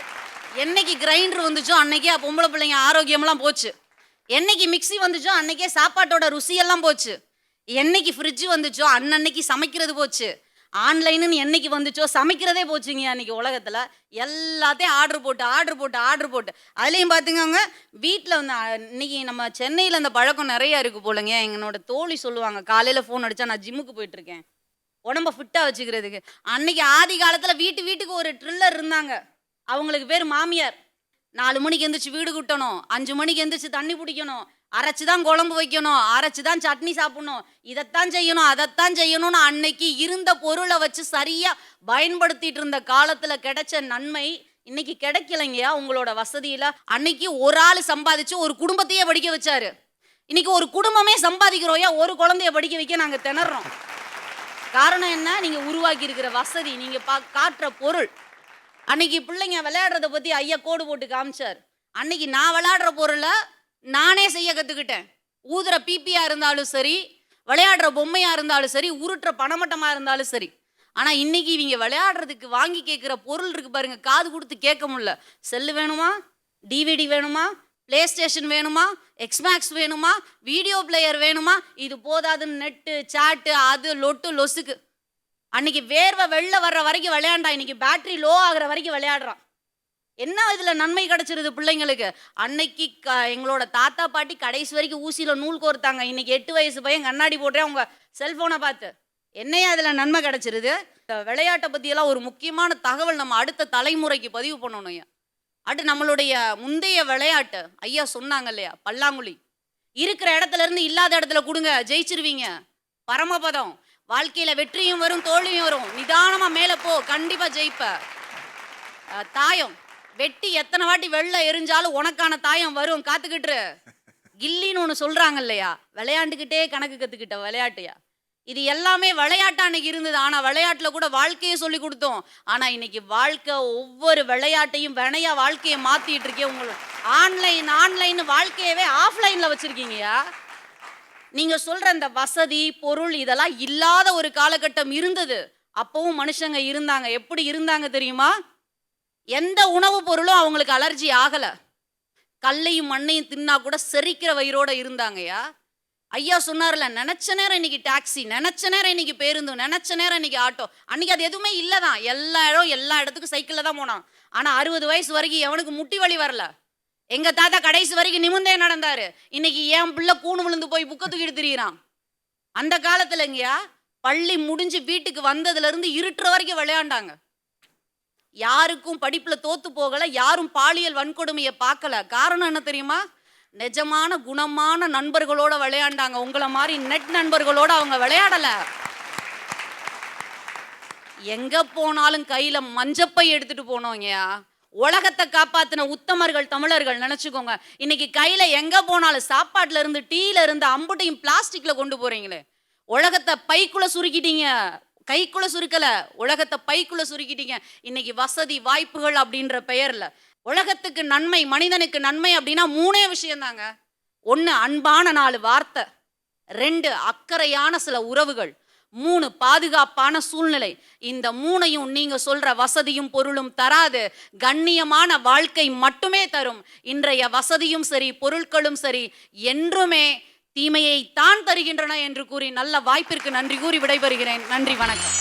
என்னைக்கு கிரைண்டர் வந்துச்சோ அன்னைக்கே பொம்பளை பிள்ளைங்க ஆரோக்கியம்லாம் போச்சு. என்னைக்கு மிக்சி வந்துச்சோ அன்னைக்கே சாப்பாட்டோட ருசியெல்லாம் போச்சு. என்னைக்கு ஃப்ரிட்ஜ் வந்துச்சோ அன்னன்னைக்கு சமைக்கிறது போச்சு. ஆன்லைனுன்னு என்னைக்கு வந்துச்சோ சமைக்கிறதே போச்சுங்க. அன்றைக்கி உலகத்தில் எல்லாத்தையும் ஆர்டர் போட்டு அதுலேயும் பார்த்துக்கோங்க. வீட்டில் வந்து இன்னைக்கு நம்ம சென்னையில் அந்த பழக்கம் நிறையா இருக்குது போலங்க. எங்களோட தோழி சொல்லுவாங்க, காலையில் ஃபோன் அடித்தா நான் ஜிம்முக்கு போயிட்டுருக்கேன் உடம்ப ஃபிட்டாக வச்சுக்கிறதுக்கு. அன்னைக்கு ஆதி காலத்தில் வீட்டுக்கு ஒரு ட்ரில்லர் இருந்தாங்க. அவங்களுக்கு பேர் மாமியார். 4 மணிக்கு எந்திரிச்சு வீடு கூட்டணும், 5 மணிக்கு எந்திரிச்சு தண்ணி பிடிக்கணும், அரைச்சி தான் குழம்பு வைக்கணும், அரைச்சி தான் சட்னி சாப்பிடணும், இதைத்தான் செய்யணும் அதைத்தான் செய்யணும்னு அன்னைக்கு இருந்த பொருளை வச்சு சரியாக பயன்படுத்திட்டு இருந்த காலத்தில் கிடைச்ச நன்மை இன்னைக்கு கிடைக்கலைங்கயா. உங்களோட வசதியில் அன்னைக்கு ஒரு ஆள் சம்பாதிச்சு ஒரு குடும்பத்தையே படிக்க வச்சாரு. இன்னைக்கு ஒரு குடும்பமே சம்பாதிக்கிறோயா, ஒரு குழந்தைய படிக்க வைக்க நாங்கள் திணறோம். காரணம் என்ன? நீங்கள் உருவாக்கி இருக்கிற வசதி, நீங்கள் காட்டுற பொருள். அன்னைக்கு பிள்ளைங்க விளையாடுறத பற்றி ஐயா கோடு போட்டு காமிச்சார். அன்னைக்கு நான் விளையாடுற பொருளை நானே செய்ய கற்றுக்கிட்டேன். ஊதுற பிபியாக இருந்தாலும் சரி, விளையாடுற பொம்மையாக இருந்தாலும் சரி, உருட்டுற பணமட்டமாக இருந்தாலும் சரி. ஆனால் இன்னைக்கு இவங்க விளையாடுறதுக்கு வாங்கி கேட்குற பொருள் இருக்கு பாருங்க, காது கொடுத்து கேட்க முடியல. செல்லு வேணுமா, டிவிடி வேணுமா, பிளே ஸ்டேஷன் வேணுமா, எக்ஸ்மேக்ஸ் வேணுமா, வீடியோ பிளேயர் வேணுமா, இது போதாதுன்னு நெட்டு சாட்டு அது லொட்டு லொசுக்கு. அன்னைக்கு வேர்வை வெளில வர்ற வரைக்கும் விளையாண்டான், இன்னைக்கு பேட்டரி லோ ஆகிற வரைக்கும் விளையாடுறான். என்ன இதில் நன்மை கிடச்சிருது பிள்ளைங்களுக்கு? அன்னைக்கு எங்களோட தாத்தா பாட்டி கடைசி வரைக்கும் ஊசியில் நூல் கோர்த்தாங்க. இன்னைக்கு 8 வயசு பையன் கண்ணாடி போடுறேன் உங்கள் செல்ஃபோனை பார்த்து. என்னையா அதில் நன்மை கிடச்சிருது? விளையாட்டை பற்றியெல்லாம் ஒரு முக்கியமான தகவல் நம்ம அடுத்த தலைமுறைக்கு பதிவு பண்ணணும். அடுத்து நம்மளுடைய முந்தைய விளையாட்டு ஐயா சொன்னாங்க இல்லையா, பல்லாங்குழி. இருக்கிற இடத்துல இருந்து இல்லாத இடத்துல கொடுங்க, ஜெயிச்சிருவீங்க. பரமபதம். வாழ்க்கையில் வெற்றியும் வரும் தோல்வியும் வரும். நிதானமாக மேலே போ, கண்டிப்பாக ஜெயிப்ப. தாயம் வெட்டி எத்தனை வாட்டி வெளில எரிஞ்சாலும் உனக்கான தாயம் வரும், காத்துக்கிட்டு. கில்லின்னு ஒன்று சொல்கிறாங்க இல்லையா, விளையாண்டுக்கிட்டே கணக்கு கற்றுக்கிட்ட விளையாட்டுயா. இது எல்லாமே விளையாட்டா அன்னைக்கு இருந்தது. ஆனால் விளையாட்டில் கூட வாழ்க்கையை சொல்லி கொடுத்தோம். ஆனால் இன்னைக்கு வாழ்க்கை ஒவ்வொரு விளையாட்டையும் வினையா வாழ்க்கையை மாற்றிட்டு இருக்கேன். உங்களுக்கு ஆன்லைன் வாழ்க்கையவே ஆஃப்லைனில் வச்சுருக்கீங்கயா. நீங்கள் சொல்கிற இந்த வசதி பொருள் இதெல்லாம் இல்லாத ஒரு காலகட்டம் இருந்தது. அப்பவும் மனுஷங்க இருந்தாங்க. எப்படி இருந்தாங்க தெரியுமா? எந்த உணவுப் பொருளும் அவங்களுக்கு அலர்ஜி ஆகல. கல்லையும் மண்ணையும் தின்னா கூட செரிக்கிற வயிறோட இருந்தாங்கய்யா. ஐயா சொன்னார்ல, நினைச்ச நேரம் இன்னைக்கு டாக்ஸி, நினைச்ச நேரம் இன்னைக்கு பேருந்து, நினைச்ச நேரம் இன்னைக்கு ஆட்டோ. அன்னைக்கு அது எதுவுமே இல்லதான். எல்லா இடத்துக்கும் சைக்கிள்ல தான் போனான். ஆனா 60 வயசு வரைக்கும் எவனுக்கு முட்டி வலி வரல. எங்க தாத்தா கடைசி வரைக்கும் நிமிர்ந்தே நடந்தாரு. இன்னைக்கு என் பிள்ளை கூணு விழுந்து போய் புக்க தூக்கிட்டு திரியிறான். அந்த காலத்துலங்கயா பள்ளி முடிஞ்சு வீட்டுக்கு வந்ததுல இருந்து இருட்டுற வரைக்கும் விளையாண்டாங்க. யாருக்கும் படிப்புல தோத்து போகல, யாரும் பாலியல் வன்கொடுமையை பார்க்கல. காரணம் என்ன தெரியுமா? நிஜமான குணமான நண்பர்களோட விளையாண்டாங்க. உங்களை மாதிரி நெட் நண்பர்களோட அவங்க விளையாடல. எங்க போனாலும் கையில மஞ்சப்பை எடுத்துட்டு போனோங்கயா. உலகத்தை காப்பாத்தின உத்தமர்கள் தமிழர்கள் நினைச்சுக்கோங்க. இன்னைக்கு கையில எங்க போனாலும் சாப்பாட்டுல இருந்து டீல இருந்து அம்புட்டையும் பிளாஸ்டிக்ல கொண்டு போறீங்களே. உலகத்தை பைக்குள்ள சுருக்கிட்டீங்க, கைக்குள்ள சுருக்கல, உலகத்தை பைக்குள்ள சுருக்கிட்டீங்க. இன்னைக்கு வசதி வாய்ப்புகள் அப்படின்ற பெயர்ல உலகத்துக்கு நன்மை, மனிதனுக்கு நன்மை அப்படின்னா 3 விஷயம் தாங்க. 1 அன்பான 4 வார்த்தை, 2 அக்கறையான சில உறவுகள், 3 பாதுகாப்பான சூழ்நிலை. இந்த 3ஐயும் நீங்க சொல்ற வசதியும் பொருளும் தராது, கண்ணியமான வாழ்க்கை மட்டுமே தரும். இன்றைய வசதியும் சரி பொருட்களும் சரி என்றுமே தீமையை தான் தருகின்றன என்று கூறி நல்ல வாய்ப்பிற்கு நன்றி கூறி விடைபெறுகிறேன். நன்றி, வணக்கம்.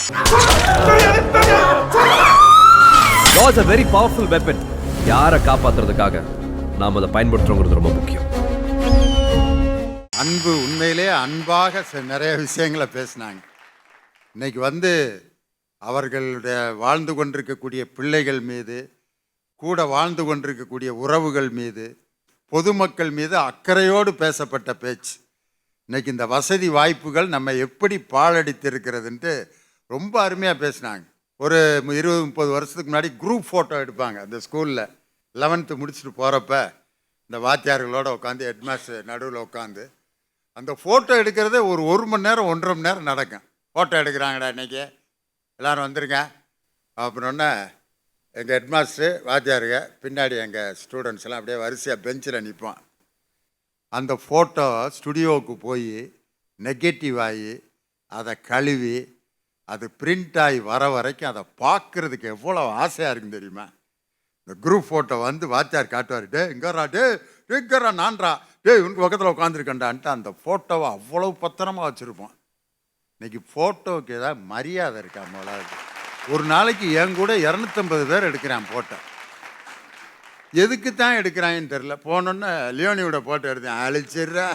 Law is a very powerful weapon. யாரை காப்பாத்துறதுக்காக நாம் அதை பயன்படுத்துறோங்கிறது ரொம்ப முக்கியம். அன்பு, உண்மையிலே அன்பாக நிறைய விஷயங்களை பேசினாங்க. இன்னைக்கு அவர்களுடைய வாழ்ந்து கொண்டிருக்கக்கூடிய பிள்ளைகள் மீது, கூட வாழ்ந்து கொண்டிருக்கக்கூடிய உறவுகள் மீது, பொதுமக்கள் மீது அக்கறையோடு பேசப்பட்ட பேச்சு. இன்னைக்கு இந்த வசதி வாய்ப்புகள் நம்ம எப்படி பாழடித்திருக்கிறதுன்ட்டு ரொம்ப அருமையாக பேசினாங்க. ஒரு 20-30 வருஷத்துக்கு முன்னாடி குரூப் ஃபோட்டோ எடுப்பாங்க அந்த ஸ்கூலில். 11th முடிச்சுட்டு போகிறப்ப இந்த வாத்தியார்களோடு உட்காந்து, ஹெட்மாஸ்டர் நடுவில் உட்காந்து அந்த ஃபோட்டோ எடுக்கிறதே ஒரு மணி நேரம் 1.5 மணி நேரம் நடக்கும். ஃபோட்டோ எடுக்கிறாங்கடா இன்றைக்கி, எல்லோரும் வந்துருங்க அப்படின்னா எங்கள் ஹெட்மாஸ்டர் வாத்தியாருங்க பின்னாடி எங்கள் ஸ்டூடெண்ட்ஸ் எல்லாம் அப்படியே வரிசையாக பெஞ்சில் நிற்போம். அந்த ஃபோட்டோ ஸ்டுடியோவுக்கு போய் நெகட்டிவ் ஆகி அதை கழுவி அது பிரிண்ட் ஆகி வர வரைக்கும் அதை பார்க்குறதுக்கு எவ்வளோ ஆசையாக இருக்குன்னு தெரியுமா? இந்த குரூப் ஃபோட்டோ வாத்தியார் காட்டுவார். இங்கரா இங்கரா நான்ரா உனக்கு பக்கத்தில் உட்காந்துருக்கண்டான்ட்டு அந்த ஃபோட்டோவை அவ்வளோ பத்திரமா வச்சுருப்போம். இன்றைக்கி ஃபோட்டோவுக்கு ஏதாவது மரியாதை இருக்கா? முதலாவது ஒரு நாளைக்கு என் கூட 250 பேர் எடுக்கிறான் ஃபோட்டோ. எதுக்கு தான் எடுக்கிறாங்கன்னு தெரில. போனோன்னே லியோனியோட ஃபோட்டோ எடுத்தேன், அழிச்சிடுறா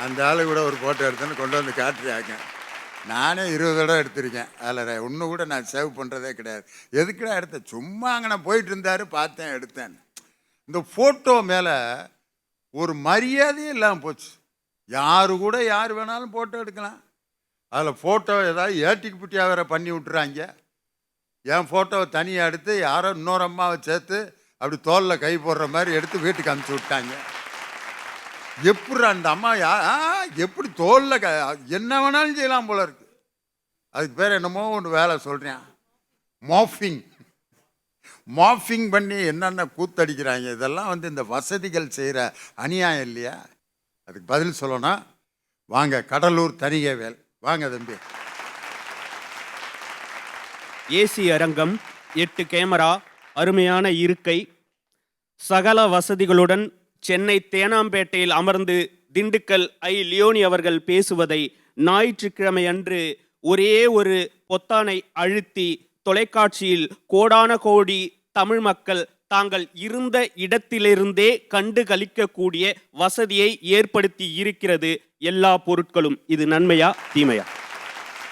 அந்த ஆளு கூட ஒரு ஃபோட்டோ எடுத்தேன்னு கொண்டு வந்து காட்டுறாங்க. நானே 20 தடவை எடுத்திருக்கேன். அதில் ஒன்று கூட நான் சேவ் பண்ணுறதே கிடையாது. எதுக்குடா எடுத்தேன்? சும்மா அங்கே போயிட்டு இருந்தார், பார்த்தேன், எடுத்தேன். இந்த ஃபோட்டோ மேலே ஒரு மரியாதையே இல்லாமல் போச்சு. யார் கூட யார் வேணாலும் ஃபோட்டோ எடுக்கலாம். அதில் ஃபோட்டோ ஏதாவது ஏட்டிக்கு புட்டியாக வேற பண்ணி விட்டுறாங்க. என் ஃபோட்டோவை தனியாக எடுத்து யாரோ இன்னொரு அம்மாவை சேர்த்து அப்படி தோலில் கை போடுற மாதிரி எடுத்து வீட்டுக்கு அனுப்பிச்சி விட்டாங்க. எப்படி அந்த அம்மா எப்படி தோலில் என்ன வேணாலும் செய்யலாம் போல இருக்கு. அதுக்கு பேர் என்னமோ ஒன்று வேலை சொல்கிறேன், மாஃபிங் பண்ணி என்னென்ன கூத்தடிக்கிறாங்க. இதெல்லாம் இந்த வசதிகள் செய்கிற அநியாயம் இல்லையா? அதுக்கு பதில் சொல்லணும். வாங்க, கடலூர் தனிகவேல் வாங்க தம்பி. ஏசி அரங்கம், 8 கேமரா, அருமையான இருக்கை, சகல வசதிகளுடன் சென்னை தேனாம்பேட்டையில் அமர்ந்து திண்டுக்கல் லியோனி அவர்கள் பேசுவதை ஞாயிற்றுக்கிழமை அன்று ஒரே ஒரு பொத்தானை அழுத்தி தொலைக்காட்சியில் கோடான கோடி தமிழ் மக்கள் தாங்கள் இருந்த இடத்திலிருந்தே கண்டு களிக்கக்கூடிய வசதியை ஏற்படுத்தி இருக்கிறது எல்லா பொருட்களும். இது நன்மையா தீமையா?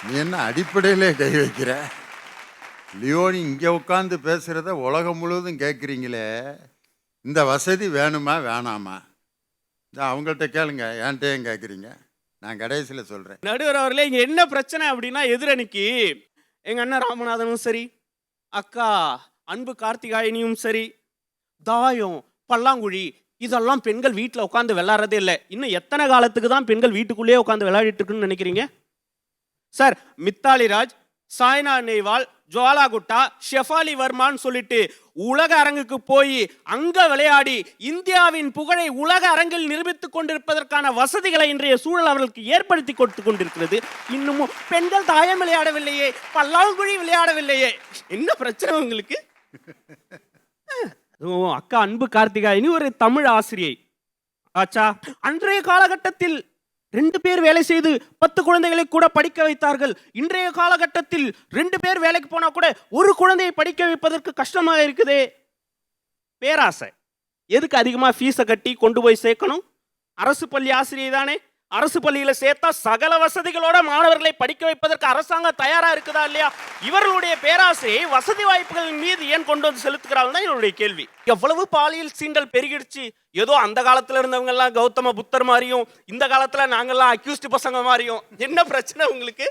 நீ என்ன அடிப்படையிலே கை வைக்கிற? லியோனி இங்கே உட்காந்து பேசுகிறத உலகம் முழுவதும் கேட்குறீங்களே. இந்த வசதி வேணுமா வேணாமா? அவங்கள்ட்ட கேளுங்க, என்கிட்டயும் கேட்குறீங்க. நான் கடைசியில் சொல்கிறேன். நடுவர் அவர்களே, இங்கே என்ன பிரச்சனை அப்படின்னா, எதிரணிக்கு எங்கள் அண்ணன் ராமநாதனும் சரி, அக்கா அன்பு கார்த்திகாயினியும் சரி, தாயம், பல்லாங்குழி இதெல்லாம் பெண்கள் வீட்டில் உட்காந்து விளையாடுறதே இல்லை. இன்னும் எத்தனை காலத்துக்கு தான் பெண்கள் வீட்டுக்குள்ளேயே உட்காந்து விளையாடிட்டு இருக்குன்னு நினைக்கிறீங்க சார்? மித்தாலி ராஜ், சாய்னா நேவால், ஜுவாலா குட்டா, ஷெஃபாலி வர்மான்னு சொல்லிட்டு உலக அரங்குக்கு போய் அங்க விளையாடி இந்தியாவின் புகழை உலக அரங்கில் நிரூபித்துக் கொண்டிருப்பதற்கான வசதிகளை இன்றைய சூழல் அவர்களுக்கு ஏற்படுத்தி கொடுத்து கொண்டிருக்கிறது. இன்னமும் பெண்கள் தாயம் விளையாடவில்லையே, பல்லாங்குழி விளையாடவில்லையே, என்ன பிரச்சனை உங்களுக்கு? அக்கா அன்பு கார்த்திகாயினி ஒரு தமிழ் ஆசிரியை ஆச்சா. அன்றைய காலகட்டத்தில் 2 பேர் வேலை செய்து 10 குழந்தைகளை கூட படிக்க வைத்தார்கள். இன்றைய காலகட்டத்தில் 2 பேர் வேலைக்கு போனா கூட ஒரு குழந்தையை படிக்க வைப்பதற்கு கஷ்டமாக இருக்குதே. பேராசை. எதுக்கு அதிகமா ஃபீஸை கட்டி கொண்டு போய் சேர்க்கணும்? அரசு பள்ளி ஆசிரியை தானே. அரசு பள்ளியில சேர்த்தா சகல வசதிகளோட மாணவர்களை படிக்க வைப்பதற்கு அரசாங்கம் தயாரா இருக்குதா இல்லையா? இவர்களுடைய பேராசையை வசதி வாய்ப்புகளின் மீது ஏன் கொண்டு வந்து செலுத்துகிறார்கள் தான் என்னுடைய கேள்வி. எவ்வளவு பாலியல் சீண்டல் பெருகிடுச்சு. ஏதோ அந்த காலத்துல இருந்தவங்க எல்லாம் கௌதம புத்தர் மாதிரியும் இந்த காலத்துல நாங்கெல்லாம் அக்யூஸ்ட் பசங்க மாதிரியும். என்ன பிரச்சனை உங்களுக்கு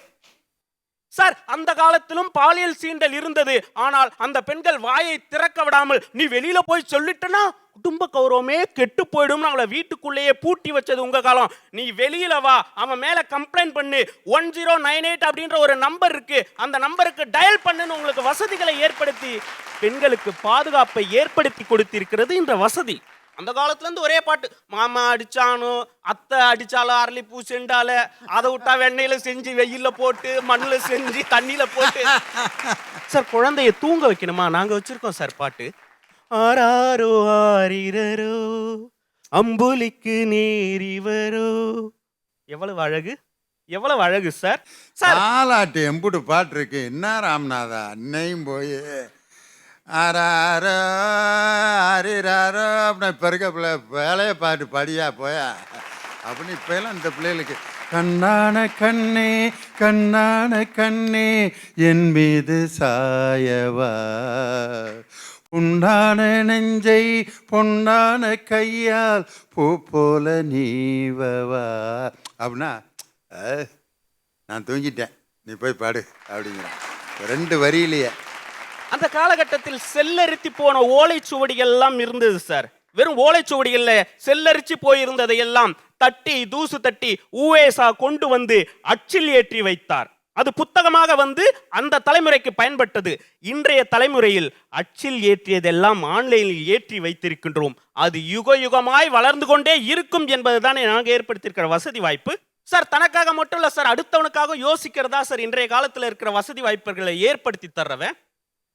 சார்? அந்த காலத்திலும் பாலியல் சீண்டல் இருந்தது. ஆனால் அந்த பெண்கள் வாயை திறக்க விடாமல் நீ வெளியில போய் சொல்லிட்டனா குடும்ப கௌரவமே கெட்டு போயிடும். அவளை வீட்டுக்குள்ளேயே பூட்டி வச்சது உங்க காலம். நீ வெளியில வா, அவன் மேல கம்ப்ளைண்ட் பண்ணு. 1098 அப்படின்ற ஒரு நம்பர் இருக்கு, அந்த நம்பருக்கு டயல் பண்ணுன்னு உங்களுக்கு வசதிகளை ஏற்படுத்தி பெண்களுக்கு பாதுகாப்பை ஏற்படுத்தி கொடுத்திருக்கிறது இந்த வசதி. அந்த காலத்துல இருந்து ஒரே பாட்டு, மாமா அடிச்சானோ அத்தை அடிச்சாலும் அரளி பூ செண்டால, அதை விட்டா வெண்ணெயில செஞ்சு வெயில்ல போட்டு மண்ணுல செஞ்சு தண்ணியில போட்டு. சார் குழந்தைய தூங்க வைக்கணுமா? நாங்க வச்சிருக்கோம் சார் பாட்டு. ஆராரோ ஆரிரரோ அம்புலிக்கு நேரிவரோ. எவ்வளவு அழகு, எவ்வளவு அழகு சார். சார் தாலாட்டு எம்புடு பாட்டு இருக்கு. என்ன ராமநாதா, அன்னையும் போய் ஆராரோ ஆரிராரோ அப்படின்னு இப்போ இருக்க பிள்ளை வேலையை பாட்டு படியா போயா அப்படின்னு இப்போ எல்லாம் இந்த பிள்ளைகளுக்கு கண்ணான கண்ணே கண்ணான கண்ணே என் மீது சாயவா, உண்டான நெஞ்சை பொன்னான கையால் பூ போல நீவவா அப்படின்னா நான் தூங்கிட்டேன் நீ போய் பாடு அப்படிங்கிறான். 2 வரியிலேயே அந்த காலகட்டத்தில் செல்லரித்து போன ஓலைச்சுவடிகள் எல்லாம் இருந்தது சார். வெறும் ஓலைச்சுவடிகள்ல செல்லரிச்சு போயிருந்ததை எல்லாம் தட்டி தூசு தட்டி ஊவேசா கொண்டு வந்து அச்சில் ஏற்றி வைத்தார். அது புத்தகமாக வந்து அந்த தலைமுறைக்கு பயன்பட்டது. இன்றைய தலைமுறையில் அச்சில் ஏற்றியதெல்லாம் ஆன்லைனில் ஏற்றி வைத்திருக்கின்றோம். அது யுக யுகமாய் வளர்ந்து கொண்டே இருக்கும் என்பதுதானே நாங்கள் ஏற்படுத்தியிருக்கிற வசதி வாய்ப்பு சார். தனக்காக மட்டும் இல்ல சார், அடுத்தவனுக்காக யோசிக்கிறதா சார் இன்றைய காலத்தில் இருக்கிற வசதி வாய்ப்புகளை ஏற்படுத்தி தர்றவன்.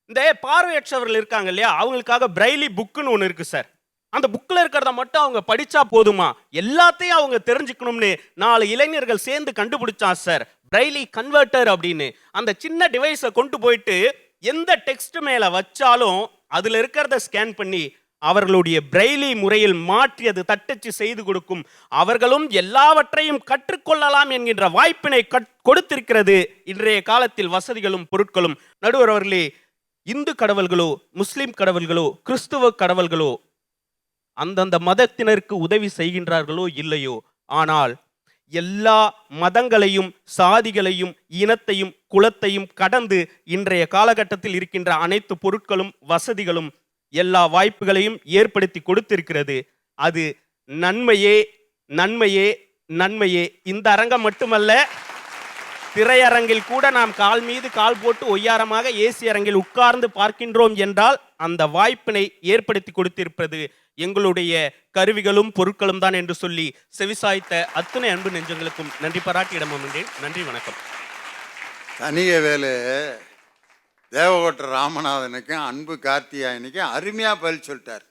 இந்த பார்வையற்றவர்கள் இருக்காங்க இல்லையா, அவங்களுக்காக பிரைலி புக்குன்னு ஒன்று இருக்கு சார். அந்த புக்கில் இருக்கிறத மட்டும் அவங்க படிச்சா போதுமா, எல்லாத்தையும் அவங்க தெரிஞ்சுக்கணும்னு 4 இளைஞர்கள் சேர்ந்து கண்டுபிடிச்சா சார் பிரைலி கன்வெர்ட்டர் அப்படின்னு. அந்த சின்ன டிவைஸை கொண்டு போயிட்டு எந்த டெக்ஸ்ட் மேல வச்சாலும் அதுல இருக்கிறத ஸ்கேன் பண்ணி அவர்களுடைய பிரைலி முறையில் மாற்றி அது தட்டச்சு செய்து கொடுக்கும். அவர்களும் எல்லாவற்றையும் கற்றுக்கொள்ளலாம் என்கின்ற வாய்ப்பினை கொடுத்திருக்கிறது இன்றைய காலத்தில் வசதிகளும் பொருட்களும். நடுவர் அவர்களே, இந்து கடவுள்களோ முஸ்லிம் கடவுள்களோ கிறிஸ்துவ கடவுள்களோ அந்தந்த மதத்தினருக்கு உதவி செய்கின்றார்களோ இல்லையோ, ஆனால் எல்லா மதங்களையும் சாதிகளையும் இனத்தையும் குலத்தையும் கடந்து இன்றைய காலகட்டத்தில் இருக்கின்ற அனைத்து பொருட்களும் வசதிகளும் எல்லா வாய்ப்புகளையும் ஏற்படுத்தி கொடுத்திருக்கிறது. அது நன்மையே நன்மையே நன்மையே. இந்த அரங்கம் மட்டுமல்ல, திரையரங்கில் கூட நாம் கால் மீது கால் போட்டு ஒய்யாரமாக ஏசி அரங்கில் உட்கார்ந்து பார்க்கின்றோம் என்றால் அந்த வாய்ப்பினை ஏற்படுத்தி கொடுத்திருப்பது எங்களுடைய கருவிகளும் பொருட்களும் தான் என்று சொல்லி செவிசாய்த்த அத்தனை அன்பு நெஞ்சங்களுக்கும் நன்றி பாராட்டி இடமன்றேன். நன்றி, வணக்கம். தனியவேலு தேவகோட்டை ராமநாதனுக்கும் அன்பு கார்த்திகாயனுக்கும் அருமையாக பதில் சொல்லிட்டார்.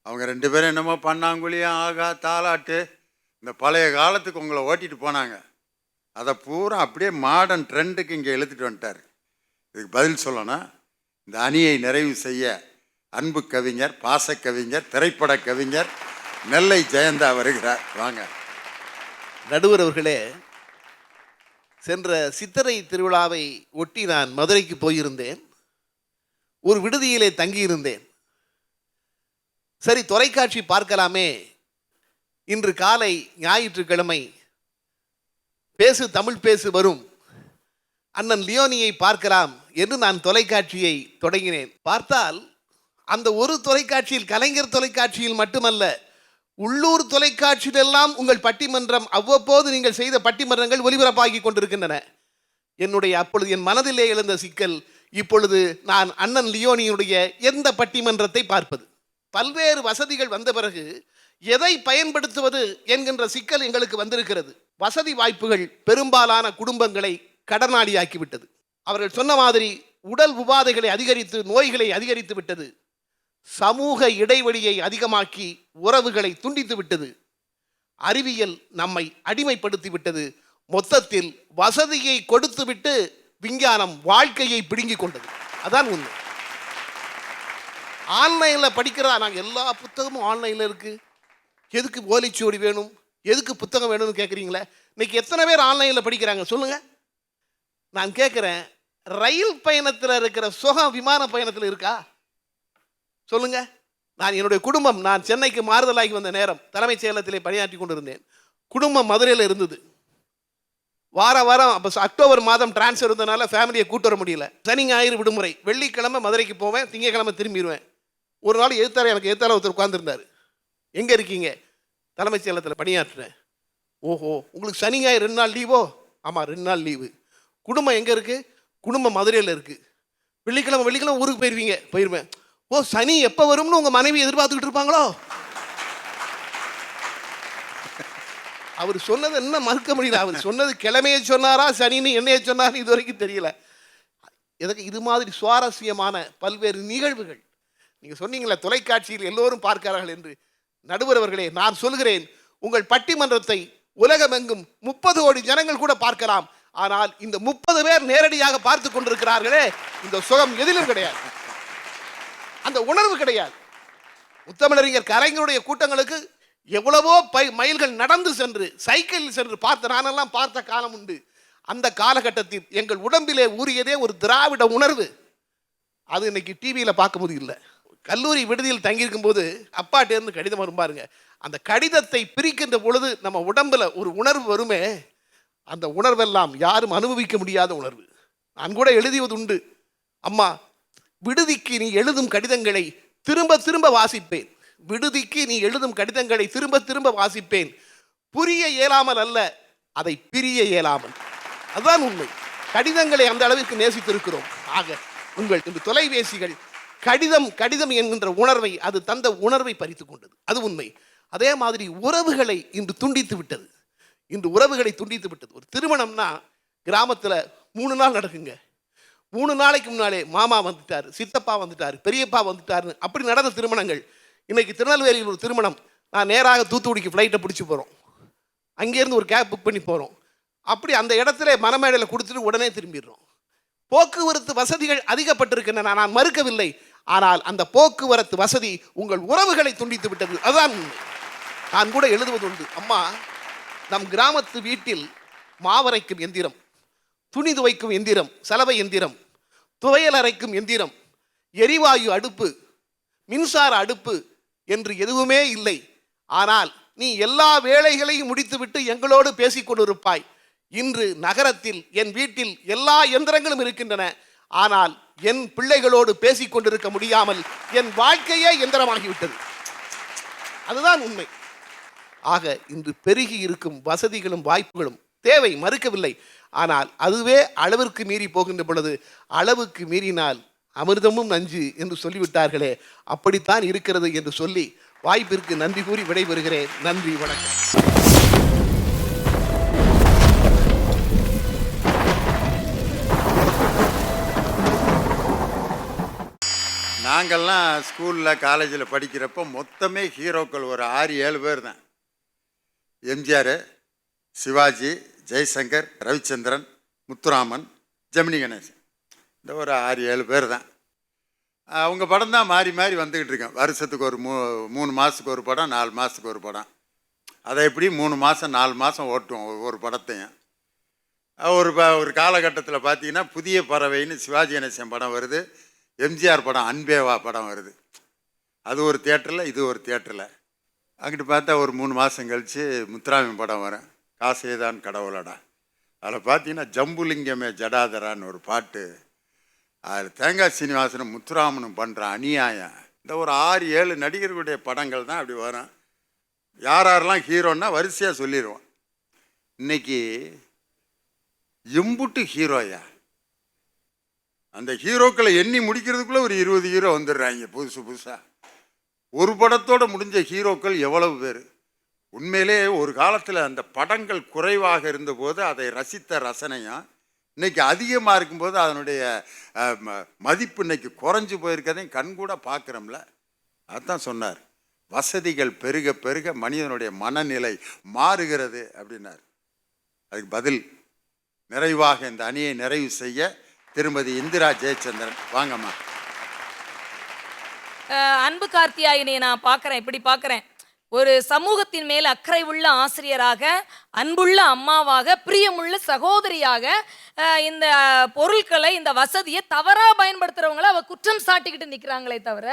அவங்க 2 பேரும் என்னமோ பண்ணாங்குழியும் ஆகா தாலாட்டு இந்த பழைய காலத்துக்கு உங்களை ஓட்டிட்டு போனாங்க. அதை பூரா அப்படியே மாடர்ன் ட்ரெண்டுக்கு இங்கே எழுதிட்டு வந்துட்டார். இதுக்கு பதில் சொல்லணும். இந்த அணியை நிறைவு செய்ய அன்பு கவிஞர், பாச கவிஞர், திரைப்பட கவிஞர் நெல்லை ஜெயந்தா வருகிறார். வாங்க. நடுவர் அவர்களே, சென்ற சித்திரை திருவிழாவை ஒட்டி நான் மதுரைக்கு போயிருந்தேன். ஒரு விடுதியிலே தங்கியிருந்தேன். சரி, தொலைக்காட்சி பார்க்கலாமே, இன்று காலை ஞாயிற்றுக்கிழமை பேசு தமிழ் பேசு வரும், அண்ணன் லியோனியை பார்க்கலாம் என்று நான் தொலைக்காட்சியை தொடங்கினேன். பார்த்தால் அந்த ஒரு தொலைக்காட்சியில், கலைஞர் தொலைக்காட்சியில் மட்டுமல்ல, உள்ளூர் தொலைக்காட்சியிலெல்லாம் உங்கள் பட்டிமன்றம், அவ்வப்போது நீங்கள் செய்த பட்டிமன்றங்கள் ஒலிபரப்பாகி கொண்டிருக்கின்றன. அப்பொழுது என் மனதிலே எழுந்த சிக்கல், இப்பொழுது நான் அண்ணன் லியோனியுடைய எந்த பட்டிமன்றத்தை பார்ப்பது? பல்வேறு வசதிகள் வந்த பிறகு எதை பயன்படுத்துவது என்கின்ற சிக்கல் எங்களுக்கு வந்திருக்கிறது. வசதி வாய்ப்புகள் பெரும்பாலான குடும்பங்களை கடனாளியாக்கிவிட்டது. அவர்கள் சொன்ன மாதிரி உடல் உபாதைகளை அதிகரித்து நோய்களை அதிகரித்து விட்டது. சமூக இடைவெளியை அதிகமாக்கி உறவுகளை துண்டித்து விட்டது. அறிவியல் நம்மை அடிமைப்படுத்தி விட்டது. மொத்தத்தில் வசதியை கொடுத்துவிட்டு விஞ்ஞானம் வாழ்க்கையை பிடுங்கிக் கொண்டது. அதான் உண்மை. ஆன்லைனில் படிக்கிறதா? நாங்கள் எல்லா புத்தகமும் ஆன்லைனில் இருக்கு. எதுக்கு ஓலைச்சுவடி வேணும், எதுக்கு புத்தகம் வேணும்னு கேட்குறீங்களே. இன்னைக்கு எத்தனை பேர் ஆன்லைனில் படிக்கிறாங்க சொல்லுங்க. நான் கேட்குறேன், ரயில் பயணத்தில் இருக்கிற சுகம் விமான பயணத்தில் இருக்கா சொல்லுங்க. நான் என்னுடைய குடும்பம், நான் சென்னைக்கு மாறுதலாகி வந்த நேரம் தலைமைச் செயலகத்திலே பணியாற்றி கொண்டிருந்தேன். குடும்பம் மதுரையில் இருந்தது. வாரம் அப்போ அக்டோபர் மாதம் டிரான்ஸ்ஃபர் இருந்தனால ஃபேமிலியை கூட்டு வர முடியல. சனி ஞாயிறு விடுமுறை, வெள்ளிக்கிழமை மதுரைக்கு போவேன், திங்கக்கிழமை திரும்பிடுவேன். ஒரு நாள் எனக்கு எதிர்த்தால ஒருத்தர் உட்கார்ந்துருந்தார். எங்கே இருக்கீங்க? தலைமைச் செயலகத்தில் பணியாற்றுறேன். ஓஹோ, உங்களுக்கு சனி ஞாயிறு 2 நாள் லீவோ? ஆமாம், 2 நாள் லீவு. குடும்பம் எங்கே இருக்குது? குடும்பம் மதுரையில் இருக்குது. வெள்ளிக்கிழமை ஊருக்கு போயிடுவேன். ஓ, சனி எப்போ வரும்னு உங்கள் மனைவி எதிர்பார்த்துக்கிட்டு இருப்பாங்களோ? அவர் சொன்னது என்ன மறுக்க முடியல. அவர் சொன்னது கிழமையை சொன்னாரா சனின்னு என்னைய சொன்னாரு இது வரைக்கும் தெரியல. எதுக்கு இது மாதிரி சுவாரஸ்யமான பல்வேறு நிகழ்வுகள் நீங்கள் சொன்னீங்களே, தொலைக்காட்சியில் எல்லோரும் பார்க்கிறார்கள் என்று. நடுவர் அவர்களே, நான் சொல்கிறேன், உங்கள் பட்டிமன்றத்தை உலகமெங்கும் 30 கோடி ஜனங்கள் கூட பார்க்கலாம். ஆனால் இந்த 30 பேர் நேரடியாக பார்த்து கொண்டிருக்கிறார்களே, இந்த சுகம் எதிலும் கிடையாது, அந்த உணர்வு கிடையாது. முத்தமிழறிஞர் கலைஞருடைய கூட்டங்களுக்கு எவ்வளவோ மைல்கள் நடந்து சென்று சைக்கிளில் சென்று பார்த்த நானெல்லாம் பார்த்த காலம் உண்டு. அந்த காலகட்டத்தில் எங்கள் உடம்பிலே ஊறியதே ஒரு திராவிட உணர்வு. அது இன்னைக்கு டிவியில் பார்க்க முடியல. கல்லூரி விடுதியில் தங்கியிருக்கும் போது அப்பாட்டேருந்து கடிதம் வரும் பாருங்க. அந்த கடிதத்தை பிரிக்கின்ற பொழுது நம்ம உடம்புல ஒரு உணர்வு வருமே, அந்த உணர்வெல்லாம் யாரும் அனுபவிக்க முடியாத உணர்வு. நான் கூட எழுதியது உண்டு, அம்மா விடுதிக்கு நீ எழுதும் கடிதங்களை திரும்ப திரும்ப வாசிப்பேன், விடுதிக்கு நீ எழுதும் கடிதங்களை திரும்ப திரும்ப வாசிப்பேன், புரிய இயலாமல் அல்ல, அதை பிரிய இயலாமல். அதுதான் உண்மை. கடிதங்களை அந்த அளவிற்கு நேசித்திருக்கிறோம். ஆக உங்கள் இந்த தொலைபேசிகள் கடிதம் என்கின்ற உணர்வை, அது தந்த உணர்வை பறித்து கொண்டது. அது உண்மை. அதே மாதிரி உறவுகளை இன்று துண்டித்து விட்டது. ஒரு திருமணம்னா கிராமத்தில் 3 நாள் நடக்குங்க. 3 நாளைக்கு முன்னாலே மாமா வந்துட்டார், சித்தப்பா வந்துட்டார், பெரியப்பா வந்துட்டாருன்னு அப்படி நடந்த திருமணங்கள். இன்னைக்கு திருநெல்வேலியில் ஒரு திருமணம், நான் நேராக தூத்துக்குடிக்கு ஃப்ளைட்டை பிடிச்சி போகிறோம், அங்கேருந்து ஒரு கேப் புக் பண்ணி போகிறோம். அப்படி அந்த இடத்துல மனமேடையில் கொடுத்துட்டு உடனே திரும்பிடுறோம். போக்குவரத்து வசதிகள் அதிகப்பட்டிருக்கின்றன, நான் மறுக்கவில்லை. ஆனால் அந்த போக்குவரத்து வசதி உங்கள் உறவுகளை துண்டித்து விட்டது. அதுதான் உண்மை. நான் கூட எழுதுவது உண்டு, அம்மா நம் கிராமத்து வீட்டில் மாவரைக்கும் எந்திரம், துணி துவைக்கும் எந்திரம், சலவை எந்திரம், துவையல் அரைக்கும் எந்திரம், எரிவாயு அடுப்பு, மின்சார அடுப்பு என்று எதுவுமே இல்லை. ஆனால் நீ எல்லா வேலைகளையும் முடித்துவிட்டு எங்களோடு பேசிக்கொண்டிருப்பாய். இன்று நகரத்தில் என் வீட்டில் எல்லா எந்திரங்களும் இருக்கின்றன, ஆனால் என் பிள்ளைகளோடு பேசிக்கொண்டிருக்க முடியாமல் என் வாழ்க்கையே எந்திரமாகிவிட்டது. அதுதான் உண்மை. ஆக இன்று பெருகி இருக்கும் வசதிகளும் வாய்ப்புகளும் தேவை, மறுக்கவில்லை. ஆனால் அதுவே அளவிற்கு மீறி போகின்ற பொழுது, அளவுக்கு மீறினால் அமிர்தமும் நஞ்சு என்று சொல்லிவிட்டார்களே, அப்படித்தான் இருக்கிறது என்று சொல்லி வாய்ப்பிற்கு நன்றி கூறி விடைபெறுகிறேன். நன்றி, வணக்கம். நாங்கள்லாம் ஸ்கூலில் காலேஜில் படிக்கிறப்போ மொத்தமே ஹீரோக்கள் ஒரு 6-7 பேர் தான். எம்ஜிஆர், சிவாஜி, ஜெய்சங்கர், ரவிச்சந்திரன், முத்துராமன், ஜெமினி கணேசன், இந்த ஒரு 6-7 பேர் தான். அவங்க படம் தான் மாறி மாறி வந்துக்கிட்டு இருக்கேன். வருஷத்துக்கு ஒரு 3 மாதத்துக்கு ஒரு படம், 4 மாதத்துக்கு ஒரு படம். அதை எப்படி 3 மாதம் 4 மாதம் ஓட்டுவோம் ஒவ்வொரு படத்தையும். ஒரு காலகட்டத்தில் பார்த்தீங்கன்னா புதிய பறவைன்னு சிவாஜி கணேசன் படம் வருது, எம்ஜிஆர் படம் அன்பேவா படம் வருது. அது ஒரு தியேட்டரில், இது ஒரு தியேட்டரில். அங்கிட்டு பார்த்தா ஒரு 3 மாதம் கழித்து முத்துராமன் படம் வரும், காசேதான் கடவுளடா. அதில் பார்த்தீங்கன்னா ஜம்புலிங்கமே ஜடாதரான்னு ஒரு பாட்டு. அதில் தேங்காய் சீனிவாசனும் முத்துராமனும் பண்ணுற அநியாயம். இந்த ஒரு 6-7 நடிகர்களுடைய படங்கள் தான் அப்படி வரும். யாரெல்லாம் ஹீரோன்னா வரிசையாக சொல்லிடுவோம். இன்னைக்கு எம்புட்டு ஹீரோயா, அந்த ஹீரோக்களை எண்ணி முடிக்கிறதுக்குள்ளே ஒரு 20 ஹீரோ வந்துடுறாங்க புதுசாக. ஒரு படத்தோடு முடிஞ்ச ஹீரோக்கள் எவ்வளவு பேர். உண்மையிலே ஒரு காலத்தில் அந்த படங்கள் குறைவாக இருந்தபோது அதை ரசித்த ரசனையும் இன்னைக்கு அதிகமாக இருக்கும்போது அதனுடைய மதிப்பு இன்னைக்கு குறைஞ்சி போயிருக்கதையும் கண்கூட பார்க்குறோம்ல. அதான் சொன்னார், வசதிகள் பெருக பெருக மனிதனுடைய மனநிலை மாறுகிறது அப்படின்னார். அதுக்கு பதில் நிறைவாக இந்த அணியை நிறைவு செய்ய திருமதி இந்திரா ஜெயச்சந்திரன். வாங்கம்மா. அன்பு கார்த்தியாயினியை நான் பார்க்குறேன், இப்படி பார்க்குறேன். ஒரு சமூகத்தின் மேல் அக்கறை உள்ள ஆசிரியராக, அன்புள்ள அம்மாவாக, பிரியமுள்ள சகோதரியாக இந்த பொருட்களை, இந்த வசதியை தவறாக பயன்படுத்துகிறவங்கள அவ குற்றம் சாட்டிக்கிட்டு நிற்கிறாங்களே தவிர,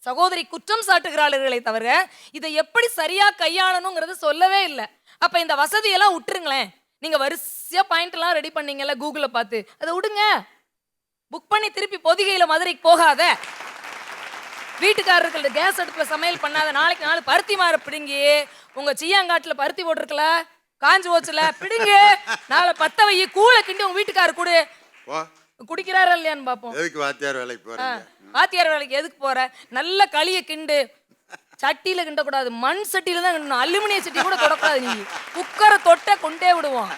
சகோதரி குற்றம் சாட்டுகிறார்களே தவிர இதை எப்படி சரியாக கையாளணுங்கிறது சொல்லவே இல்லை. அப்போ இந்த வசதியெல்லாம் விட்டுருங்களேன். நீங்கள் வரிசையாக பாயிண்ட்லாம் ரெடி பண்ணீங்கல்ல கூகுளில் பார்த்து, அதை விடுங்க. புக் பண்ணி திருப்பி பொதிகையில் மதுரைக்கு போகாத, வீட்டுக்காரர்கள் கேஸ் அடுப்பில் சமையல் பண்ணாத, நாளைக்கு நாள் பருத்தி மாற பிடுங்கி உங்கள் சியாங்காட்டில் பருத்தி போட்டிருக்கல, காஞ்சி ஓச்சுல பிடுங்க, நாளை பத்த வை, கூளை கிண்டி உங்கள் வீட்டுக்காரர் கொடு. குடிக்கிறாரா இல்லையான்னு பார்ப்போம். எதுக்கு வாத்தியார் வேலைக்கு போறீங்க? வாத்தியார் வேலைக்கு எதுக்கு போற? நல்ல களியை கிண்டு. சட்டியில கிண்டக்கூடாது, மண் சட்டியில தான் கிண்டணும். அலுமினிய சட்டி கூட தொடக்கூடாது. நீ குக்கரை தொட்ட கொண்டே விடுவோம்.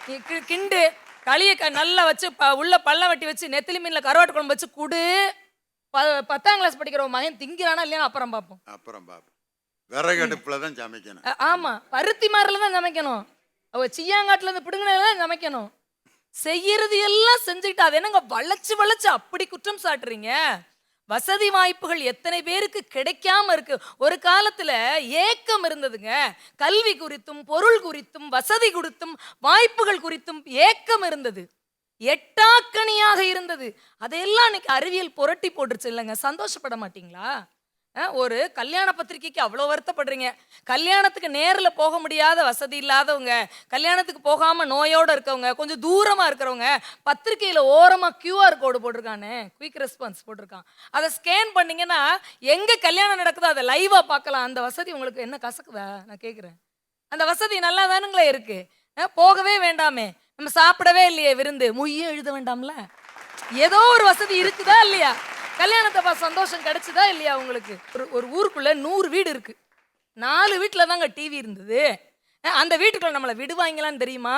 நீ கிண்டு களியை நல்லா வச்சு உள்ள பல்ல வட்டி வச்சு நெத்திலி மீன்ல கருவாட்டு குழம்பு வச்சு குடு. 10ஆம் கிளாஸ் படிக்கிற மகன் திங்கிறானா இல்லையா அப்புறம் பார்ப்போம். விறகு அடுப்புல தான் சமைக்கணும். ஆமா, பருத்தி மாரில தான் சமைக்கணும். அவ சியாங்காட்டுல இருந்து பிடுங்கினதுல தான் சமைக்கணும். செய்யறது எல்லாம் செஞ்சுக்கிட்டு அது என்னங்க வளைச்சு வளைச்சு அப்படி குற்றம் சாட்டுறீங்க? வசதி வாய்ப்புகள் எத்தனை பேருக்கு கிடைக்காம இருக்கு. ஒரு காலத்துல ஏக்கம் இருந்ததுங்க. கல்வி குறித்தும், பொருள் குறித்தும், வசதி குறித்தும், வாய்ப்புகள் குறித்தும் ஏக்கம் இருந்தது. எட்டாக்கணியாக இருந்தது. அதையெல்லாம் இன்னைக்கு அறிவியல் புரட்டி போட்டுருச்சு இல்லைங்க. சந்தோஷப்பட மாட்டீங்களா? ஒரு கல்யாண பத்திரிக்கைக்கு அவ்வளோ வருத்தப்படுறீங்க. கல்யாணத்துக்கு நேரில் போக முடியாத வசதி இல்லாதவங்க, கல்யாணத்துக்கு போகாமல் நோயோடு இருக்கவங்க, கொஞ்சம் தூரமாக இருக்கிறவங்க, பத்திரிக்கையில் ஓரமாக QR கோடு போட்டிருக்கானே, குயிக் ரெஸ்பான்ஸ் போட்டிருக்கான். அதை ஸ்கேன் பண்ணிங்கன்னா எங்கே கல்யாணம் நடக்குதோ அதை லைவாக பார்க்கலாம். அந்த வசதி உங்களுக்கு என்ன கசக்குதா? நான் கேட்குறேன். அந்த வசதி நல்லா தானுங்களே இருக்குது. போகவே வேண்டாமே. நம்ம சாப்பிடவே இல்லையே விருந்து, மொய்யும் எழுத வேண்டாம்ல. ஏதோ ஒரு வசதி இருக்குதா இல்லையா? கல்யாணத்தை சந்தோஷம் கிடைச்சதா இல்லையா உங்களுக்கு? ஒரு ஊருக்குள்ள 100 வீடு இருக்கு. 4 வீட்டில் தாங்க டிவி இருந்தது. அந்த வீட்டுக்குள்ள நம்மளை விடுவாங்களான்னு தெரியுமா?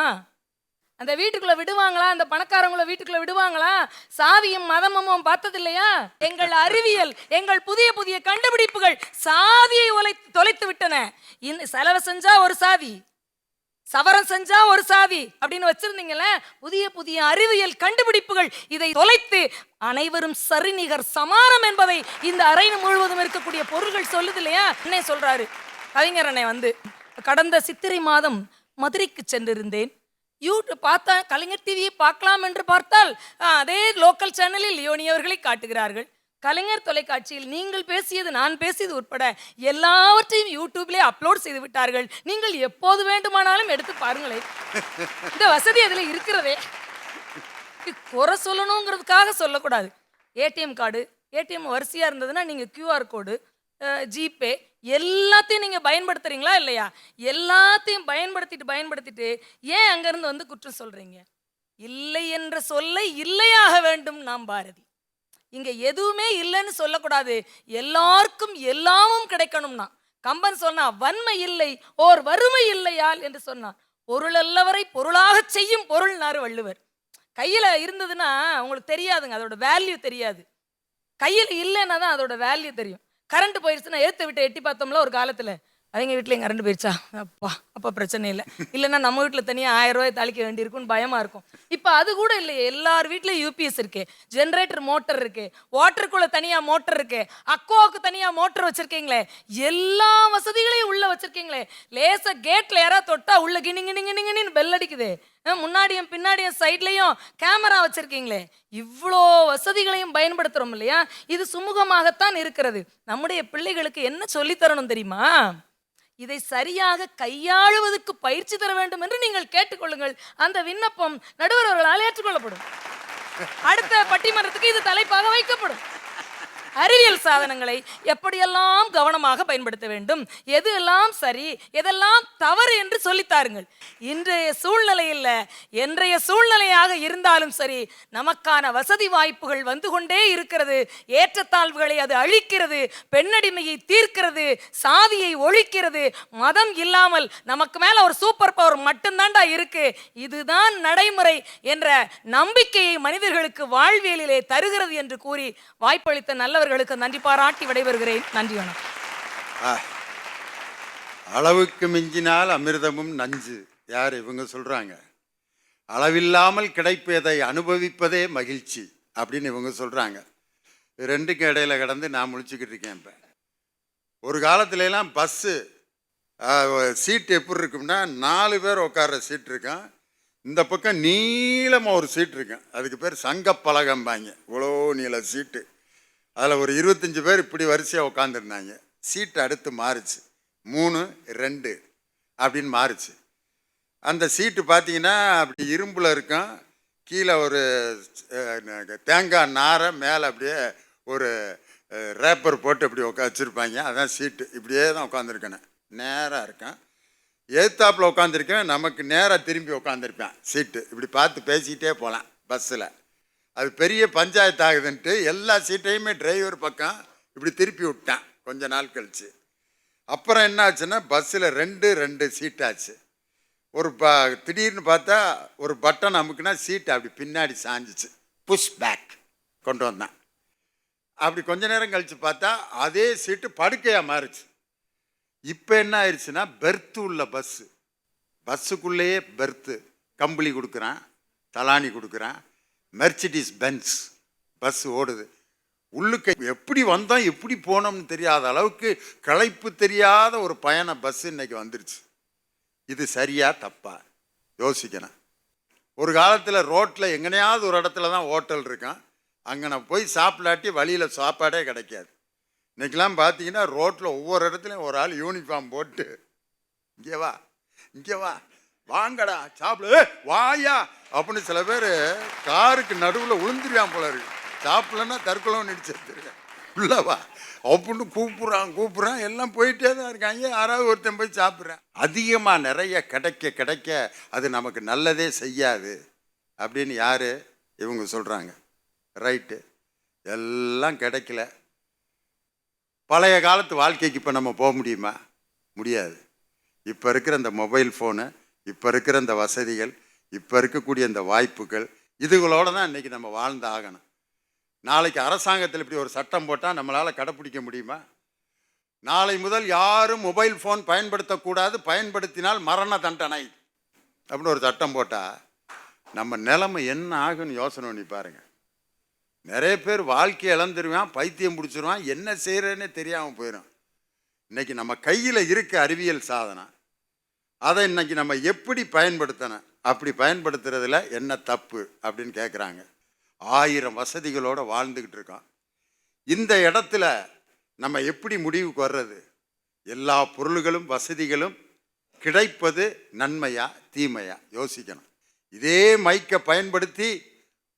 அந்த வீட்டுக்குள்ள விடுவாங்களா? அந்த பணக்காரங்களை வீட்டுக்குள்ள விடுவாங்களா? சாதியும் மதமும் பார்த்தது இல்லையா? எங்கள் அறிவியல், எங்கள் புதிய புதிய கண்டுபிடிப்புகள் சாதியை தொலைத்து விட்டன. செலவு செஞ்சா ஒரு சாதி, சவரம் செஞ்சா ஒரு சாதி அப்படின்னு வச்சிருந்தீங்களே. புதிய புதிய அறிவியல் கண்டுபிடிப்புகள் இதை தொலைத்து அனைவரும் சரிநிகர் சமானம் என்பதை இந்த அறை முழுவதும் இருக்கக்கூடிய பொருள்கள் சொல்லுது இல்லையா? அண்ணே சொல்றாரு, கவிஞர் அண்ணே வந்து, கடந்த சித்திரை மாதம் மதுரைக்கு சென்றிருந்தேன். யூடியூப் பார்த்தா கலைஞர் டிவியை பார்க்கலாம் என்று பார்த்தால் அதே லோக்கல் சேனலில் லியோனி அவர்களை காட்டுகிறார்கள். கலைஞர் தொலைக்காட்சியில் நீங்கள் பேசியது, நான் பேசியது உட்பட எல்லாவற்றையும் யூடியூப்லேயே அப்லோட் செய்து விட்டார்கள். நீங்கள் எப்போது வேண்டுமானாலும் எடுத்து பாருங்களேன். இந்த வசதி அதில் இருக்கிறதே. குறை சொல்லணுங்கிறதுக்காக சொல்லக்கூடாது. ஏடிஎம் கார்டு, ஏடிஎம் வரிசையாக இருந்ததுன்னா நீங்கள் QR கோடு, ஜிபே எல்லாத்தையும் நீங்கள் பயன்படுத்துறீங்களா இல்லையா? எல்லாத்தையும் பயன்படுத்திட்டு ஏன் அங்கேருந்து வந்து குற்றம் சொல்கிறீங்க? இல்லை என்ற சொல்லை இல்லையாக வேண்டும் நாம் பாரதி. இங்க எதுவுமே இல்லைன்னு சொல்லக்கூடாது. எல்லாருக்கும் எல்லாமும் கிடைக்கணும்னா கம்பன் சொன்னா, வன்மை இல்லை ஓர் வறுமை இல்லையால் என்று சொன்னான். பொருள் அல்லவரை பொருளாக செய்யும் பொருள் நாறு வள்ளுவர். கையில இருந்ததுன்னா உங்களுக்கு தெரியாதுங்க, அதோட வேல்யூ தெரியாது. கையில் இல்லைன்னா தான் அதோட வேல்யூ தெரியும். கரண்ட் போயிடுச்சுன்னா ஏற்ற விட்டு எட்டி பார்த்தோம்ல ஒரு காலத்துல, அவங்க வீட்டில் கரண்ட் போயிடுச்சா அப்பா அப்போ பிரச்சனை இல்லை, இல்லைன்னா நம்ம வீட்டில் தனியாக 1000 ரூபாய் தாளிக்க வேண்டியிருக்குன்னு பயமாக இருக்கும். இப்போ அது கூட இல்லையே. எல்லார் வீட்லையும் UPS இருக்கு, ஜென்ரேட்டர் மோட்டர் இருக்கு, வாட்டருக்குள்ளே தனியாக மோட்டர் இருக்கு, அக்குவாவுக்கு தனியாக மோட்டர் வச்சுருக்கீங்களே, எல்லா வசதிகளையும் உள்ளே வச்சுருக்கீங்களே. லேசாக கேட்டில் யாராவது தொட்டா உள்ள கிணின்னு பெல் அடிக்குது. முன்னாடியும் பின்னாடியும் சைட்லையும் கேமரா வச்சுருக்கீங்களே. இவ்வளோ வசதிகளையும் பயன்படுத்துகிறோம் இல்லையா? இது சுமூகமாகத்தான் இருக்கிறது. நம்முடைய பிள்ளைகளுக்கு என்ன சொல்லித்தரணும் தெரியுமா? இதை சரியாக கையாளுவதற்கு பயிற்சி தர வேண்டும் என்று நீங்கள் கேட்டுக்கொள்ளுங்கள். அந்த விண்ணப்பம் நடுவர் அவர்களால் ஏற்றுக்கொள்ளப்படும். அடுத்த பட்டிமன்றத்துக்கு இது தலைப்பாக வைக்கப்படும். அறிவியல் சாதனங்களை எப்படியெல்லாம் கவனமாக பயன்படுத்த வேண்டும், எது எல்லாம் சரி எதெல்லாம் தவறு என்று சொல்லித்தாருங்கள். இன்றைய சூழ்நிலையில் என்றைய சூழ்நிலையாக இருந்தாலும் சரி, நமக்கான வசதி வாய்ப்புகள் வந்து கொண்டே இருக்கிறது. ஏற்றத்தாழ்வுகளை அது அழிக்கிறது, பெண்ணடிமையை தீர்க்கிறது, சாதியை ஒழிக்கிறது. மதம் இல்லாமல் நமக்கு மேல ஒரு சூப்பர் பவர் மட்டும்தான்டா இருக்கு, இதுதான் நடைமுறை என்ற நம்பிக்கையை மனிதர்களுக்கு வாழ்வியலிலே தருகிறது என்று கூறி வாய்ப்பளித்த நல்லவர் அவர்களுக்கு நன்றி பாராட்டி விடைபெறுகிறேன். நன்றி, வணக்கம். அளவுக்கு மிஞ்சினால் அமிர்தமும் நஞ்சு. யார் இவங்க சொல்றாங்க? அளவில்லாமல் கிடைப்பதை அனுபவிப்பதே மகிழ்ச்சி அப்படின்னு இவங்க சொல்றாங்க. ரெண்டுக்கும் இடையில கடந்து நான் முழிச்சுக்கிட்டு இருக்கேன். இப்போ ஒரு காலத்துல எல்லாம் பஸ்ஸு சீட் எப்படி இருக்கும்னா 4 பேர் உட்கார்ற சீட் இருக்கும். இந்த பக்கம் நீளமாக ஒரு சீட் இருக்கும். அதுக்கு பேர் சங்கப்பலகம்பாங்க. இவ்வளோ நீள சீட்டு. அதில் ஒரு 25 பேர் இப்படி வரிசையாக உட்காந்துருந்தாங்க. சீட்டு அடுத்து மாறுச்சு. 3, 2 அப்படின்னு மாறுச்சு. அந்த சீட்டு பார்த்தீங்கன்னா அப்படி இரும்பில் இருக்கும். கீழே ஒரு தேங்காய் நாரை மேலே அப்படியே ஒரு ரேப்பர் போட்டு இப்படி வச்சுருப்பாங்க. அதான் சீட்டு. இப்படியே தான் உட்காந்துருக்கேன். நேராக இருக்கேன். எதிர்த்தாப்பில் உட்காந்துருக்கேன். நமக்கு நேராக திரும்பி உட்காந்துருப்பேன். சீட்டு இப்படி பார்த்து பேசிக்கிட்டே போகலாம் பஸ்ஸில். அது பெரிய பஞ்சாயத்து ஆகுதுன்ட்டு எல்லா சீட்டையுமே டிரைவர் பக்கம் இப்படி திருப்பி விட்டேன் கொஞ்ச நாள் கழிச்சு. அப்புறம் என்ன ஆச்சுன்னா பஸ்ஸில் 2 சீட்டாச்சு. ஒரு திடீர்னு பார்த்தா ஒரு பட்டன் அமுக்குனா சீட்டு அப்படி பின்னாடி சாஞ்சிச்சு. புஷ் பேக் கொண்டு வந்தேன். அப்படி கொஞ்ச நேரம் கழித்து பார்த்தா அதே சீட்டு படுக்கையாக மாறிச்சு. இப்போ என்ன ஆயிடுச்சுன்னா பெர்த்து உள்ள பஸ்ஸு. பஸ்ஸுக்குள்ளேயே பெர்த்து. கம்பளி கொடுக்குறான், தலானி கொடுக்குறான். மெர்சிடிஸ் பென்ஸ் பஸ் ஓடுது. உள்ளுக்கு எப்படி வந்தோம் எப்படி போனோம்னு தெரியாத அளவுக்கு களைப்பு தெரியாத ஒரு பயண பஸ் இன்னைக்கு வந்துருச்சு. இது சரியா தப்பா யோசிக்கணும். ஒரு காலத்தில் ரோட்டில் எங்கனையாவது ஒரு இடத்துல தான் ஹோட்டல் இருக்கும். அங்கே நான் போய் சாப்பிடாட்டி வழியில் சாப்பாடே கிடைக்காது. இன்றைக்கெலாம் பார்த்தீங்கன்னா ரோட்டில் ஒவ்வொரு இடத்துலையும் ஒரு ஆள் யூனிஃபார்ம் போட்டு இங்கே வா இங்கே வா வாங்கடா சாப்பிடு வாயா அப்படின்னு சில பேர் காருக்கு நடுவில் விழுந்துருவான் போல இருக்கு. சாப்பிடலன்னா தற்கொலை நடிச்சிருக்கேன் உள்ளவா அப்படின்னு கூப்பிட்றான். எல்லாம் போயிட்டே தான் இருக்காங்க. யாராவது ஒருத்தன் போய் சாப்பிட்றேன். அதிகமாக நிறைய கிடைக்க அது நமக்கு நல்லதே செய்யாது அப்படின்னு யார் இவங்க சொல்கிறாங்க. ரைட்டு, எல்லாம் கிடைக்கல. பழைய காலத்து வாழ்க்கைக்கு இப்போ நம்ம போக முடியுமா? முடியாது. இப்போ இருக்கிற இந்த மொபைல் ஃபோனு, இப்போ இருக்கிற இந்த வசதிகள், இப்போ இருக்கக்கூடிய இந்த வாய்ப்புகள், இதுகளோடு தான் இன்றைக்கி நம்ம வாழ்ந்து ஆகணும். நாளைக்கு அரசாங்கத்தில் இப்படி ஒரு சட்டம் போட்டால் நம்மளால் கடைப்பிடிக்க முடியுமா? நாளை முதல் யாரும் மொபைல் ஃபோன் பயன்படுத்தக்கூடாது, பயன்படுத்தினால் மரண தண்டனை அப்படின்னு ஒரு சட்டம் போட்டால் நம்ம நிலைமை என்ன ஆகுன்னு யோசனை பண்ணி பாருங்கள். நிறைய பேர் வாழ்க்கையை இழந்துருவான், பைத்தியம் பிடிச்சிருவான், என்ன செய்கிறேன்னே தெரியாமல் போயிடும். இன்றைக்கி நம்ம கையில் இருக்க அறிவியல் சாதனம், அதை இன்றைக்கி நம்ம எப்படி பயன்படுத்தணும், அப்படி பயன்படுத்துறதுல என்ன தப்பு அப்படின்னு கேட்குறாங்க. 1000 வசதிகளோடு வாழ்ந்துக்கிட்டு இருக்கோம். இந்த இடத்துல நம்ம எப்படி முடிவுக்கு வர்றது? எல்லா பொருள்களும் வசதிகளும் கிடைப்பது நன்மையா தீமையா யோசிக்கணும். இதே மைக்கை பயன்படுத்தி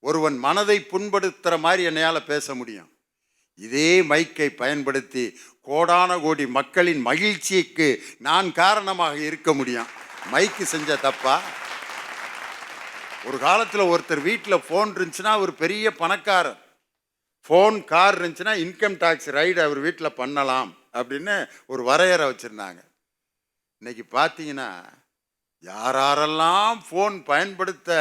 ஒருவன் மனதை புண்படுத்துகிற மாதிரி என்னையால் பேச முடியும். இதே மைக்கை பயன்படுத்தி கோடான கோடி மக்களின் மகிழ்ச்சிக்கு நான் காரணமாக இருக்க முடியும். மைக்கு செஞ்ச தப்பா? ஒரு காலத்தில் ஒருத்தர் வீட்டில் ஃபோன் இருந்துச்சுன்னா ஒரு பெரிய பணக்காரர். ஃபோன் கார் இருந்துச்சுன்னா இன்கம் டேக்ஸ் ரைடு அவர் வீட்டில் பண்ணலாம் அப்படின்னு ஒரு வரையறை வச்சுருந்தாங்க. இன்னைக்கு பார்த்தீங்கன்னா யாரெல்லாம் ஃபோன் பயன்படுத்த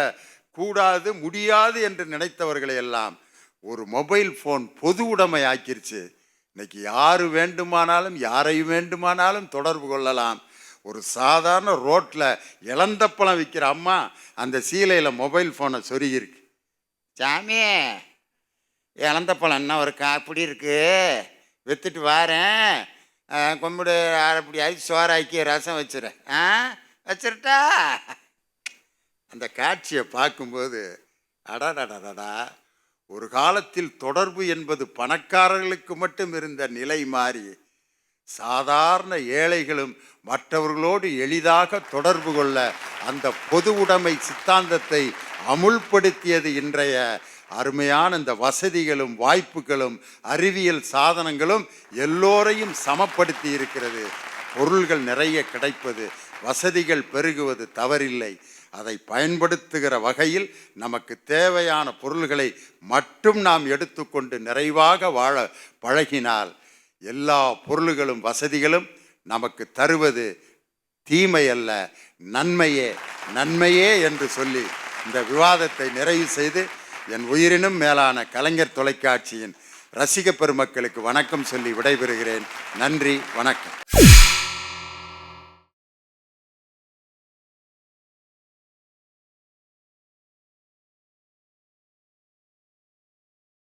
கூடாது முடியாது என்று நினைத்தவர்களை எல்லாம் ஒரு மொபைல் ஃபோன் பொது உடைமை ஆக்கிருச்சு. இன்னைக்கு யார் வேண்டுமானாலும் யாரையும் வேண்டுமானாலும் தொடர்பு கொள்ளலாம். ஒரு சாதாரண ரோட்டில் இளந்தப்பழம் விற்கிற அம்மா அந்த சீலையில் மொபைல் ஃபோனை சொருகிருக்கு. சாமி இளந்தப்பழம் என்ன ஒரு அப்படி இருக்கு, விற்றுட்டு வாரேன், கும்பிடு அப்படி ஆக்கி சோறாக்கி ரசம் வச்சுறேன், வச்சுருட்டா. அந்த காட்சியை பார்க்கும்போது அடடடடா, ஒரு காலத்தில் தொடர்பு என்பது பணக்காரர்களுக்கு மட்டும் இருந்த நிலை மாறி சாதாரண ஏழைகளும் மற்றவர்களோடு எளிதாக தொடர்பு கொள்ள அந்த பொது உடைமை சித்தாந்தத்தை அமுல்படுத்தியது இன்றைய அருமையான இந்த வசதிகளும் வாய்ப்புகளும் அறிவியல் சாதனங்களும் எல்லோரையும் சமப்படுத்தி இருக்கிறது. பொருள்கள் நிறைய கிடைப்பது, வசதிகள் பெருகுவது தவறில்லை. அதை பயன்படுத்துகிற வகையில் நமக்கு தேவையான பொருள்களை மட்டும் நாம் எடுத்துக்கொண்டு நிறைவாக வாழ பழகினால் எல்லா பொருள்களும் வசதிகளும் நமக்கு தருவது தீமை அல்ல, நன்மையே. நன்மையே என்று சொல்லி இந்த விவாதத்தை நிறைவு செய்து என் உயிரினும் மேலான கலைஞர் தொலைக்காட்சியின் ரசிக பெருமக்களுக்கு வணக்கம் சொல்லி விடைபெறுகிறேன். நன்றி, வணக்கம்.